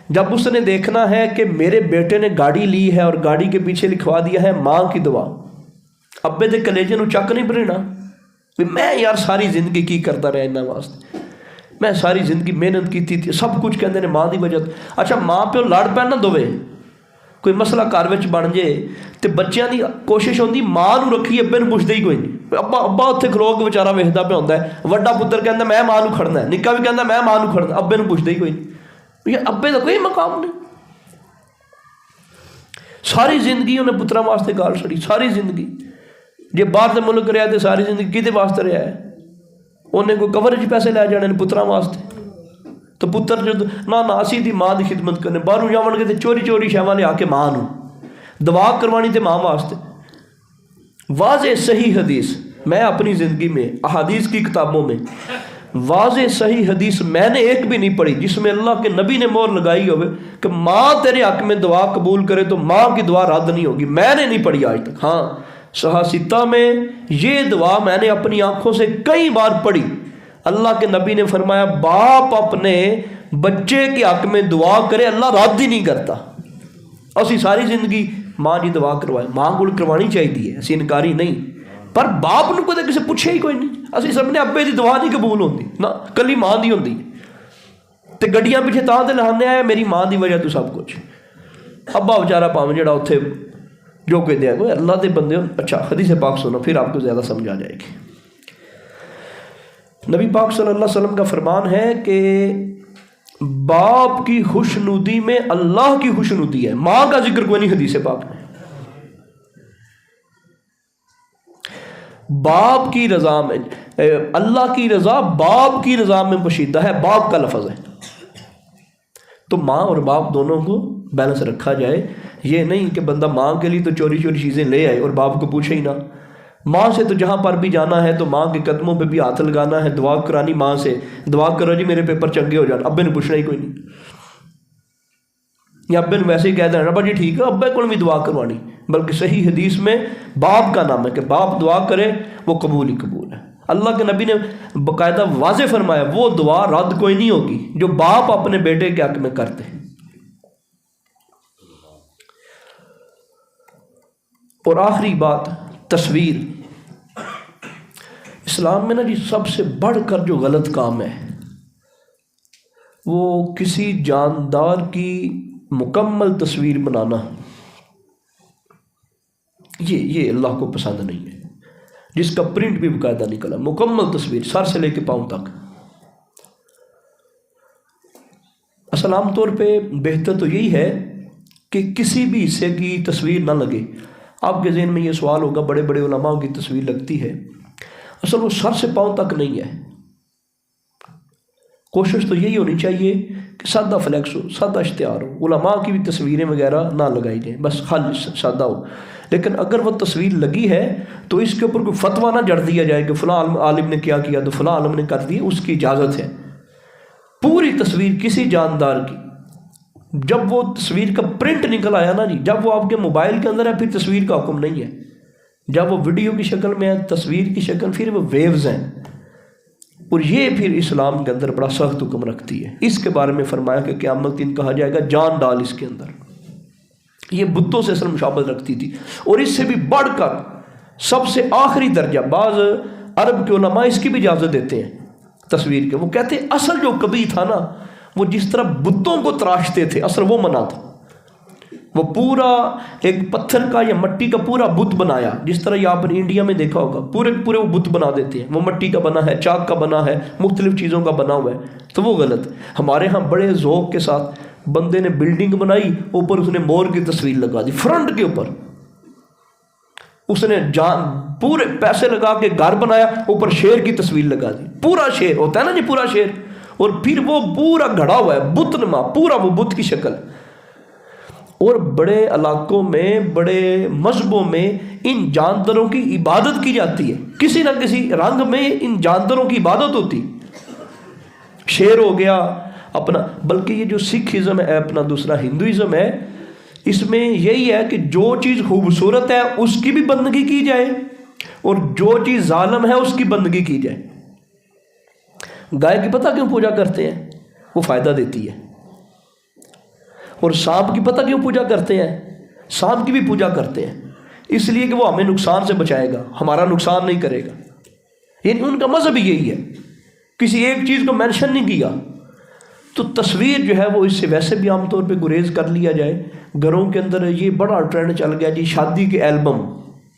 جب اس نے دیکھنا ہے کہ میرے بیٹے نے گاڑی لی ہے اور گاڑی کے پیچھے لکھوا دیا ہے ماں کی دعا, ابے دے کلیجے نو چک نہیں برینا میں یار ساری زندگی کی کرتا رہا انہاں واسطے, میں ساری زندگی محنت کی تھی, سب کچھ کہندے نے ماں دی وجہ. اچھا ماں پیو لڑ پین نہ دوے, کوئی مسئلہ گھر وچ بن جائے تے بچیاں دی کوشش ہوندی ماں نو رکھی ابے نو پوچھدے ہی کوئی نہیں. ابا اتنے کھلو کے بیچارہ ویکھدا پیا ہوندا ہے, وڈا پتر کہندا میں ماں نو کھڑنا ہے, نکا بھی کہندا میں ماں نو کھڑنا, ابے نو پوچھدے ہی کوئی نہیں. یہ ابے دا کوئی مقام نہیں. ساری زندگی انہیں پتراں واسطے گال چھڑی, ساری زندگی. جے باہر دے ملک رہا تے ساری زندگی کدے واسطے رہا ہے؟ انہیں کوئی کورج پیسے لے جانے پتراں واسطے. تو پتر جو نہ اسی دی ماں دی خدمت کرنے, باہروں جاون گے تے چوری چوری شیواں لیا کے ماں نو دعا کروانی تے ماں واسطے. واضح صحیح حدیث میں اپنی زندگی میں احادیث کی کتابوں میں واضح صحیح حدیث میں نے ایک بھی نہیں پڑھی جس میں اللہ کے نبی نے مہر لگائی ہوئے کہ ماں تیرے حق میں دعا قبول کرے تو ماں کی دعا رد نہیں ہوگی. میں نے نہیں پڑھی آج تک. ہاں صحاح میں یہ دعا میں نے اپنی آنکھوں سے کئی بار پڑھی. اللہ کے نبی نے فرمایا باپ اپنے بچے کے حق میں دعا کرے اللہ رد ہی نہیں کرتا. اسی ساری زندگی ماں جی دعا کروائے, ماں کو کروانی چاہیے, اسی انکاری نہیں, پر باپ نو کدے کسے پوچھے ہی کوئی نہیں. اسی سب نے ابے دی دعا نہیں قبول ہوندی نہ کلی ماں دی ہوندی. تے گڈیاں پیچھے تاں تے لہانے آئے میری ماں دی وجہ تو سب کچھ. ابا بیچارہ پاویں جڑا اتھے جو کہ دیا کوئی اللہ دے بندے. اچھا حدیث پاک سنو پھر آپ کو زیادہ سمجھ آ جائے گی. نبی پاک صلی اللہ علیہ وسلم کا فرمان ہے کہ باپ کی خوشنودی میں اللہ کی خوشنودی ہے, ماں کا ذکر کوئی نہیں حدیث پاک میں. باپ کی رضا میں اللہ کی رضا باپ کی رضا میں پوشیدہ ہے, باپ کا لفظ ہے. تو ماں اور باپ دونوں کو بیلنس رکھا جائے. یہ نہیں کہ بندہ ماں کے لیے تو چوری چوری چیزیں لے آئے اور باپ کو پوچھے ہی نہ. ماں سے تو جہاں پر بھی جانا ہے تو ماں کے قدموں پہ بھی ہاتھ لگانا ہے, دعا کرانی ماں سے, دعا کرو جی میرے پیپر چنگے ہو جان. ابے نے پوچھنا ہی کوئی نہیں, یا ابے نے ویسے ہی کہہ دینا ابا جی ٹھیک ہے, ابے کو بھی دعا کروانی. بلکہ صحیح حدیث میں باپ کا نام ہے کہ باپ دعا کرے وہ قبول ہی قبول ہے. اللہ کے نبی نے باقاعدہ واضح فرمایا وہ دعا رد کوئی نہیں ہوگی جو باپ اپنے بیٹے کے حق میں کرتے ہیں. اور آخری بات تصویر. اسلام میں نا جی سب سے بڑھ کر جو غلط کام ہے وہ کسی جاندار کی مکمل تصویر بنانا. یہ اللہ کو پسند نہیں ہے. جس کا پرنٹ بھی باقاعدہ نکلا, مکمل تصویر سر سے لے کے پاؤں تک. اصل عام طور پہ بہتر تو یہی ہے کہ کسی بھی حصے کی تصویر نہ لگے. آپ کے ذہن میں یہ سوال ہوگا بڑے بڑے علماء کی تصویر لگتی ہے, اصل وہ سر سے پاؤں تک نہیں ہے. کوشش تو یہی ہونی چاہیے کہ سادہ فلیکس ہو, سادہ اشتہار ہو, علماء کی بھی تصویریں وغیرہ نہ لگائی جائیں, بس خالی سادہ ہو. لیکن اگر وہ تصویر لگی ہے تو اس کے اوپر کوئی فتویٰ نہ جڑ دیا جائے کہ فلاں عالم نے کیا تو فلاں عالم نے کر دی. اس کی اجازت ہے. پوری تصویر کسی جاندار کی جب وہ تصویر کا پرنٹ نکل آیا نا جی, جب وہ آپ کے موبائل کے اندر ہے پھر تصویر کا حکم نہیں ہے. جب وہ ویڈیو کی شکل میں ہے, تصویر کی شکل, پھر وہ ویوز ہیں. اور یہ پھر اسلام کے اندر بڑا سخت حکم رکھتی ہے. اس کے بارے میں فرمایا کہ قیامت دن کہا جائے گا جان ڈال اس کے اندر. یہ بتوں سے اصل مشابہت رکھتی تھی. اور اس سے بھی بڑھ کر سب سے آخری درجہ, بعض عرب کے علماء اس کی بھی اجازت دیتے ہیں تصویر کے. وہ کہتے ہیں اصل جو کبھی تھا نا وہ جس طرح بتوں کو تراشتے تھے اصل وہ منع تھا. وہ پورا ایک پتھر کا یا مٹی کا پورا بت بنایا, جس طرح یہ آپ نے انڈیا میں دیکھا ہوگا پورے پورے وہ بت بنا دیتے ہیں, وہ مٹی کا بنا ہے, چاک کا بنا ہے, مختلف چیزوں کا بنا ہوا ہے. تو وہ غلط. ہمارے ہاں بڑے ذوق کے ساتھ بندے نے بلڈنگ بنائی, اوپر اس نے مور کی تصویر لگا دی فرنٹ کے اوپر, اس نے پورے پیسے لگا کے گھر بنایا, اوپر شیر کی تصویر لگا دی, پورا شیر ہوتا ہے نا جی, پورا شیر, اور پھر وہ پورا گھڑا ہوا ہے بت نما, پورا وہ بت کی شکل. اور بڑے علاقوں میں بڑے مذہبوں میں ان جانداروں کی عبادت کی جاتی ہے, کسی نہ کسی رنگ میں ان جانداروں کی عبادت ہوتی. شیر ہو گیا اپنا, بلکہ یہ جو سکھزم ہے اپنا دوسرا ہندوازم ہے, اس میں یہی ہے کہ جو چیز خوبصورت ہے اس کی بھی بندگی کی جائے اور جو چیز ظالم ہے اس کی بندگی کی جائے. گائے کی پتہ کیوں پوجا کرتے ہیں؟ وہ فائدہ دیتی ہے. اور سانپ کی پتہ کیوں پوجا کرتے ہیں؟ سانپ کی بھی پوجا کرتے ہیں اس لیے کہ وہ ہمیں نقصان سے بچائے گا, ہمارا نقصان نہیں کرے گا. یعنی ان کا مذہب یہی ہے, کسی ایک چیز کو مینشن نہیں کیا. تو تصویر جو ہے وہ اس سے ویسے بھی عام طور پہ گریز کر لیا جائے. گھروں کے اندر یہ بڑا ٹرینڈ چل گیا جی, شادی کے البم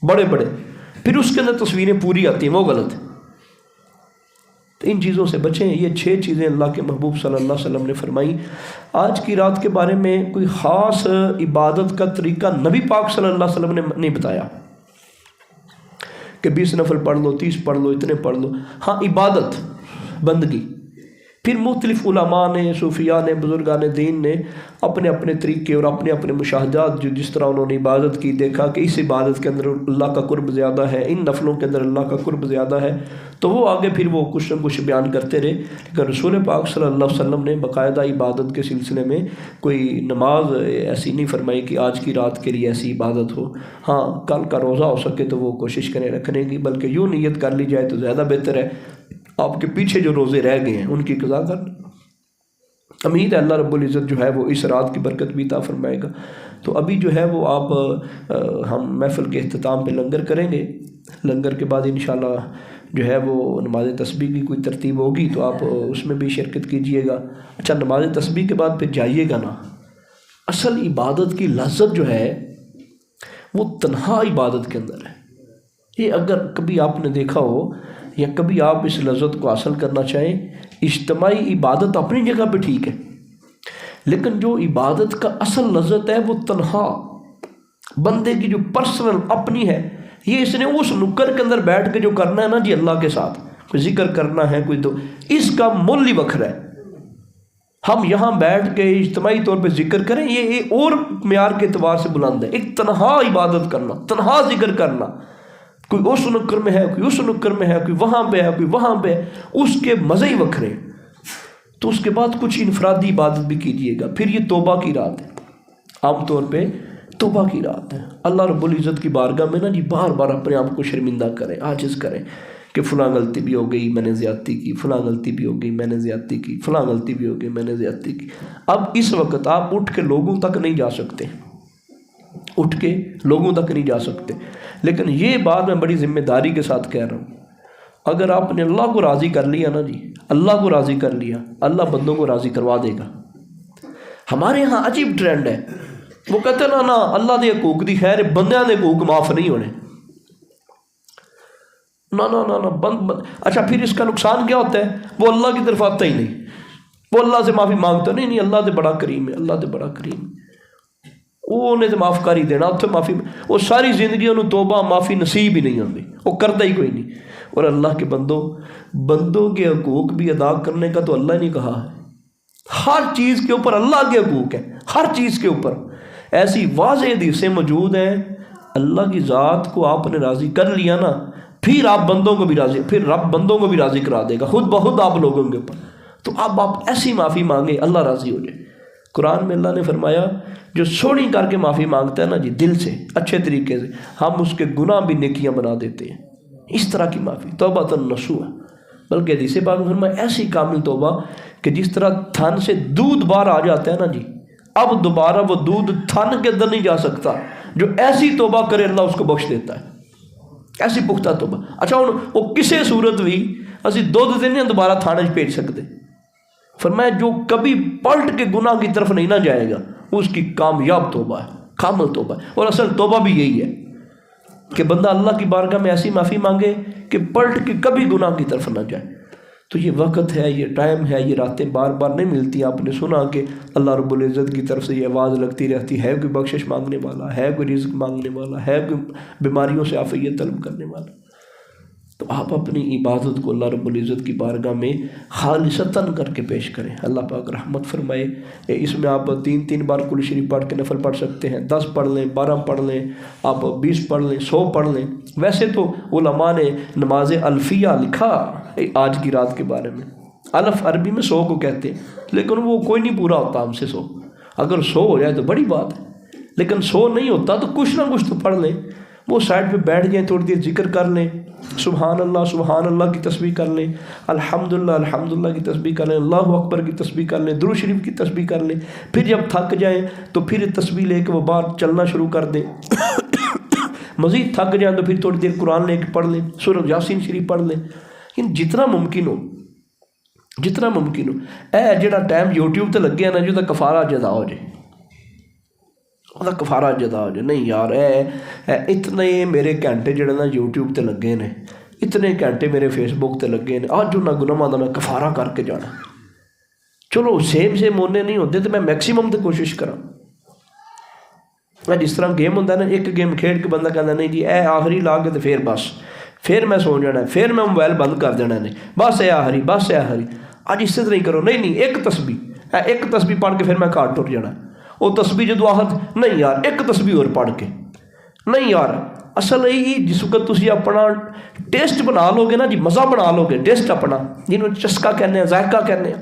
بڑے بڑے, پھر اس کے اندر تصویریں پوری آتی ہیں, وہ غلط ہے. تو ان چیزوں سے بچیں. یہ 6 چیزیں اللہ کے محبوب صلی اللہ علیہ وسلم نے فرمائی. آج کی رات کے بارے میں کوئی خاص عبادت کا طریقہ نبی پاک صلی اللہ علیہ وسلم نے نہیں بتایا کہ 20 نفل پڑھ لو, 30 پڑھ لو, اتنے پڑھ لو. ہاں عبادت بندگی, پھر مختلف علماء نے, صوفیاء نے, بزرگان دین نے اپنے اپنے طریقے اور اپنے اپنے مشاہدات جو جس طرح انہوں نے عبادت کی, دیکھا کہ اس عبادت کے اندر اللہ کا قرب زیادہ ہے, ان نفلوں کے اندر اللہ کا قرب زیادہ ہے. تو وہ آگے پھر وہ کچھ نہ کچھ بیان کرتے رہے. لیکن رسول پاک صلی اللہ علیہ وسلم نے باقاعدہ عبادت کے سلسلے میں کوئی نماز ایسی نہیں فرمائی کہ آج کی رات کے لیے ایسی عبادت ہو. ہاں کل کا روزہ ہو سکے تو وہ کوشش کریں رکھنے کی, بلکہ یوں نیت کر لی جائے تو زیادہ بہتر ہے. آپ کے پیچھے جو روزے رہ گئے ہیں ان کی قضا کر. امید ہے اللہ رب العزت جو ہے وہ اس رات کی برکت بھی عطا فرمائے گا. تو ابھی جو ہے وہ آپ ہم محفل کے اختتام پہ لنگر کریں گے. لنگر کے بعد انشاءاللہ جو ہے وہ نماز تسبیح کی کوئی ترتیب ہوگی تو آپ اس میں بھی شرکت کیجئے گا. اچھا نماز تسبیح کے بعد پھر جائیے گا نا, اصل عبادت کی لذت جو ہے وہ تنہا عبادت کے اندر ہے. یہ اگر کبھی آپ نے دیکھا ہو یا کبھی آپ اس لذت کو حاصل کرنا چاہیں, اجتماعی عبادت اپنی جگہ پہ ٹھیک ہے, لیکن جو عبادت کا اصل لذت ہے وہ تنہا بندے کی جو پرسنل اپنی ہے. یہ اس نے اس نکر کے اندر بیٹھ کے جو کرنا ہے نا جی اللہ کے ساتھ کوئی ذکر کرنا ہے, کوئی تو اس کا مول ہی وکھرا ہے. ہم یہاں بیٹھ کے اجتماعی طور پہ ذکر کریں یہ اور معیار کے اعتبار سے بلند ہے. ایک تنہا عبادت کرنا, تنہا ذکر کرنا, کوئی اس نکر میں ہے, کوئی اس نکر میں ہے, کوئی وہاں پہ ہے, کوئی وہاں پہ ہے, اس کے مزے ہی وکھرے. تو اس کے بعد کچھ انفرادی عبادت بھی کیجیے گا. پھر یہ توبہ کی رات ہے, عام طور پہ توبہ کی رات ہے. اللہ رب العزت کی بارگاہ میں نا جی بار بار اپنے آپ کو شرمندہ کریں, عاجز کریں کہ فلاں غلطی بھی ہو گئی میں نے زیادتی کی, فلاں غلطی بھی ہو گئی میں نے زیادتی کی, فلاں غلطی بھی ہو گئی میں نے زیادتی کی. اب اس وقت آپ اٹھ کے لوگوں تک نہیں جا سکتے, اٹھ کے لوگوں تک نہیں جا سکتے. لیکن یہ بات میں بڑی ذمہ داری کے ساتھ کہہ رہا ہوں, اگر آپ نے اللہ کو راضی کر لیا نا جی, اللہ کو راضی کر لیا, اللہ بندوں کو راضی کروا دے گا. ہمارے ہاں عجیب ٹرینڈ ہے, وہ کہتے ہیں نا اللہ دے حقوق دی خیر بندیاں دے حقوق معاف نہیں ہونے. نا بند. اچھا پھر اس کا نقصان کیا ہوتا ہے؟ وہ اللہ کی طرف آتا ہی نہیں, وہ اللہ سے معافی مانگتا نہیں, اللہ دے بڑا کریم ہے, اللہ دے بڑا کریم ہے, وہ انہیں تو معاف کر ہی دینا. اتنے معافی, وہ ساری زندگی انہوں توبہ معافی نصیب ہی نہیں ہوتی, وہ کرتا ہی کوئی نہیں. اور اللہ کے بندوں کے حقوق بھی ادا کرنے کا تو اللہ نے کہا ہے. ہر چیز کے اوپر اللہ کے حقوق ہیں, ہر چیز کے اوپر ایسی واضح حدیثیں موجود ہیں. اللہ کی ذات کو آپ نے راضی کر لیا نا, پھر آپ بندوں کو بھی راضی, پھر رب بندوں کو بھی راضی کرا دے گا خود بخود آپ لوگوں کے اوپر. تو اب آپ ایسی معافی مانگیں اللہ راضی ہو جائے. قرآن میں اللہ نے فرمایا جو سوڑی کر کے معافی مانگتا ہے نا جی دل سے اچھے طریقے سے, ہم اس کے گناہ بھی نیکیاں بنا دیتے ہیں. اس طرح کی معافی توبہ نصوح. بلکہ حدیث پاک میں فرمایا ایسی کامل توبہ کہ جس طرح تھن سے دودھ باہر آ جاتا ہے نا جی, اب دوبارہ وہ دودھ تھن کے اندر نہیں جا سکتا. جو ایسی توبہ کرے اللہ اس کو بخش دیتا ہے, ایسی پختہ توبہ. اچھا وہ کسی صورت بھی اسی دودھ سے نہیں دوبارہ تھانے بھیج سکتے. فرمایا جو کبھی پلٹ کے گناہ کی طرف نہیں نہ جائے گا اس کی کامیاب توبہ ہے، کامل توبہ ہے. اور اصل توبہ بھی یہی ہے کہ بندہ اللہ کی بارگاہ میں ایسی معافی مانگے کہ پلٹ کے کبھی گناہ کی طرف نہ جائے. تو یہ وقت ہے، یہ ٹائم ہے، یہ راتیں بار بار نہیں ملتی. آپ نے سنا کہ اللہ رب العزت کی طرف سے یہ آواز لگتی رہتی ہے، کوئی بخشش مانگنے والا ہے، کوئی رزق مانگنے والا ہے، کوئی بیماریوں سے عافیت طلب کرنے والا. تو آپ اپنی عبادت کو اللہ رب العزت کی بارگاہ میں خالصتاً کر کے پیش کریں. اللہ پاک رحمت فرمائے. اس میں آپ 3 بار کل شریف پڑھ کے نفل پڑھ سکتے ہیں. 10 پڑھ لیں، 12 پڑھ لیں، آپ 20 پڑھ لیں، 100 پڑھ لیں. ویسے تو علماء نے نماز الفیہ لکھا آج کی رات کے بارے میں. الف عربی میں 100 کو کہتے ہیں، لیکن وہ کوئی نہیں پورا ہوتا ہم سے 100. اگر 100 ہو جائے تو بڑی بات ہے، لیکن 100 نہیں ہوتا تو کچھ نہ کچھ تو پڑھ لیں. وہ سائڈ پہ بیٹھ جائیں، تھوڑی دیر ذکر کر لیں، سبحان اللہ کی تسبیح کر لیں، الحمدللہ کی تسبیح کر لیں، اللہ اکبر کی تسبیح کر لیں، درود شریف کی تسبیح کر لیں. پھر جب تھک جائیں تو پھر تسبیح لے کے وہ باہر چلنا شروع کر دیں. مزید تھک جائیں تو پھر تھوڑی دیر قرآن لے کے پڑھ لیں، سورہ یاسین شریف پڑھ لیں. جتنا ممکن ہو اے جڑا ٹائم یوٹیوب تے لگے نا جو کفارہ جدا ہو جائے، وہ کفارہ جدا ہو جائے. نہیں یار اتنے میرے گھنٹے جڑے نا یوٹیوب تے لگے نے، اتنے گھنٹے میرے فیس بک تے لگے نے، آج انہاں گناہاں دا میں کفارہ کر کے جانا. چلو سیم مونے نہیں ہوتے تو میں میکسیمم تے کوشش کراں. جس طرح گیم ہوتا ہے نا، ایک گیم کھیڈ کے بندہ کہتا نہیں جی آخری لا کے تو پھر میں سو جانا ہے، پھر میں موبائل بند کر دینا ہے، بس آخری. آج اس طرح ہی کرو. نہیں ایک تسبیح پڑھ کے پھر میں گھر ٹر جانا. وہ تسبیح جدو آخر نہیں یار ایک تسبیح اور پڑھ کے، نہیں یار اصل یہی جس وقت تسی اپنا ٹیسٹ بنا لو گے نا جی، مزہ بنا لو گے، ٹیسٹ اپنا جنہوں چسکا کہنے ہیں، ذائقہ کہنے ہیں،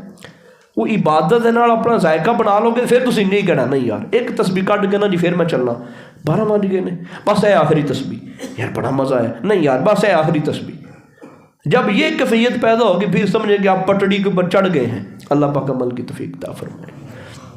وہ عبادت دے نال اپنا ذائقہ بنا لو گے. پھر تسی نہیں کہنا نہیں یار ایک تسبیح کٹ کے نا جی پھر میں چلنا 12 بج گئے نے، بس آخری تسبیح یار بڑا مزہ ہے، نہیں یار بس آخری تسبیح. جب یہ کیفیت پیدا ہوگی پھر سمجھے کہ آپ پٹڑی کے اوپر چڑھ گئے ہیں. اللہ پاک عمل کی توفیق عطا فرمائے.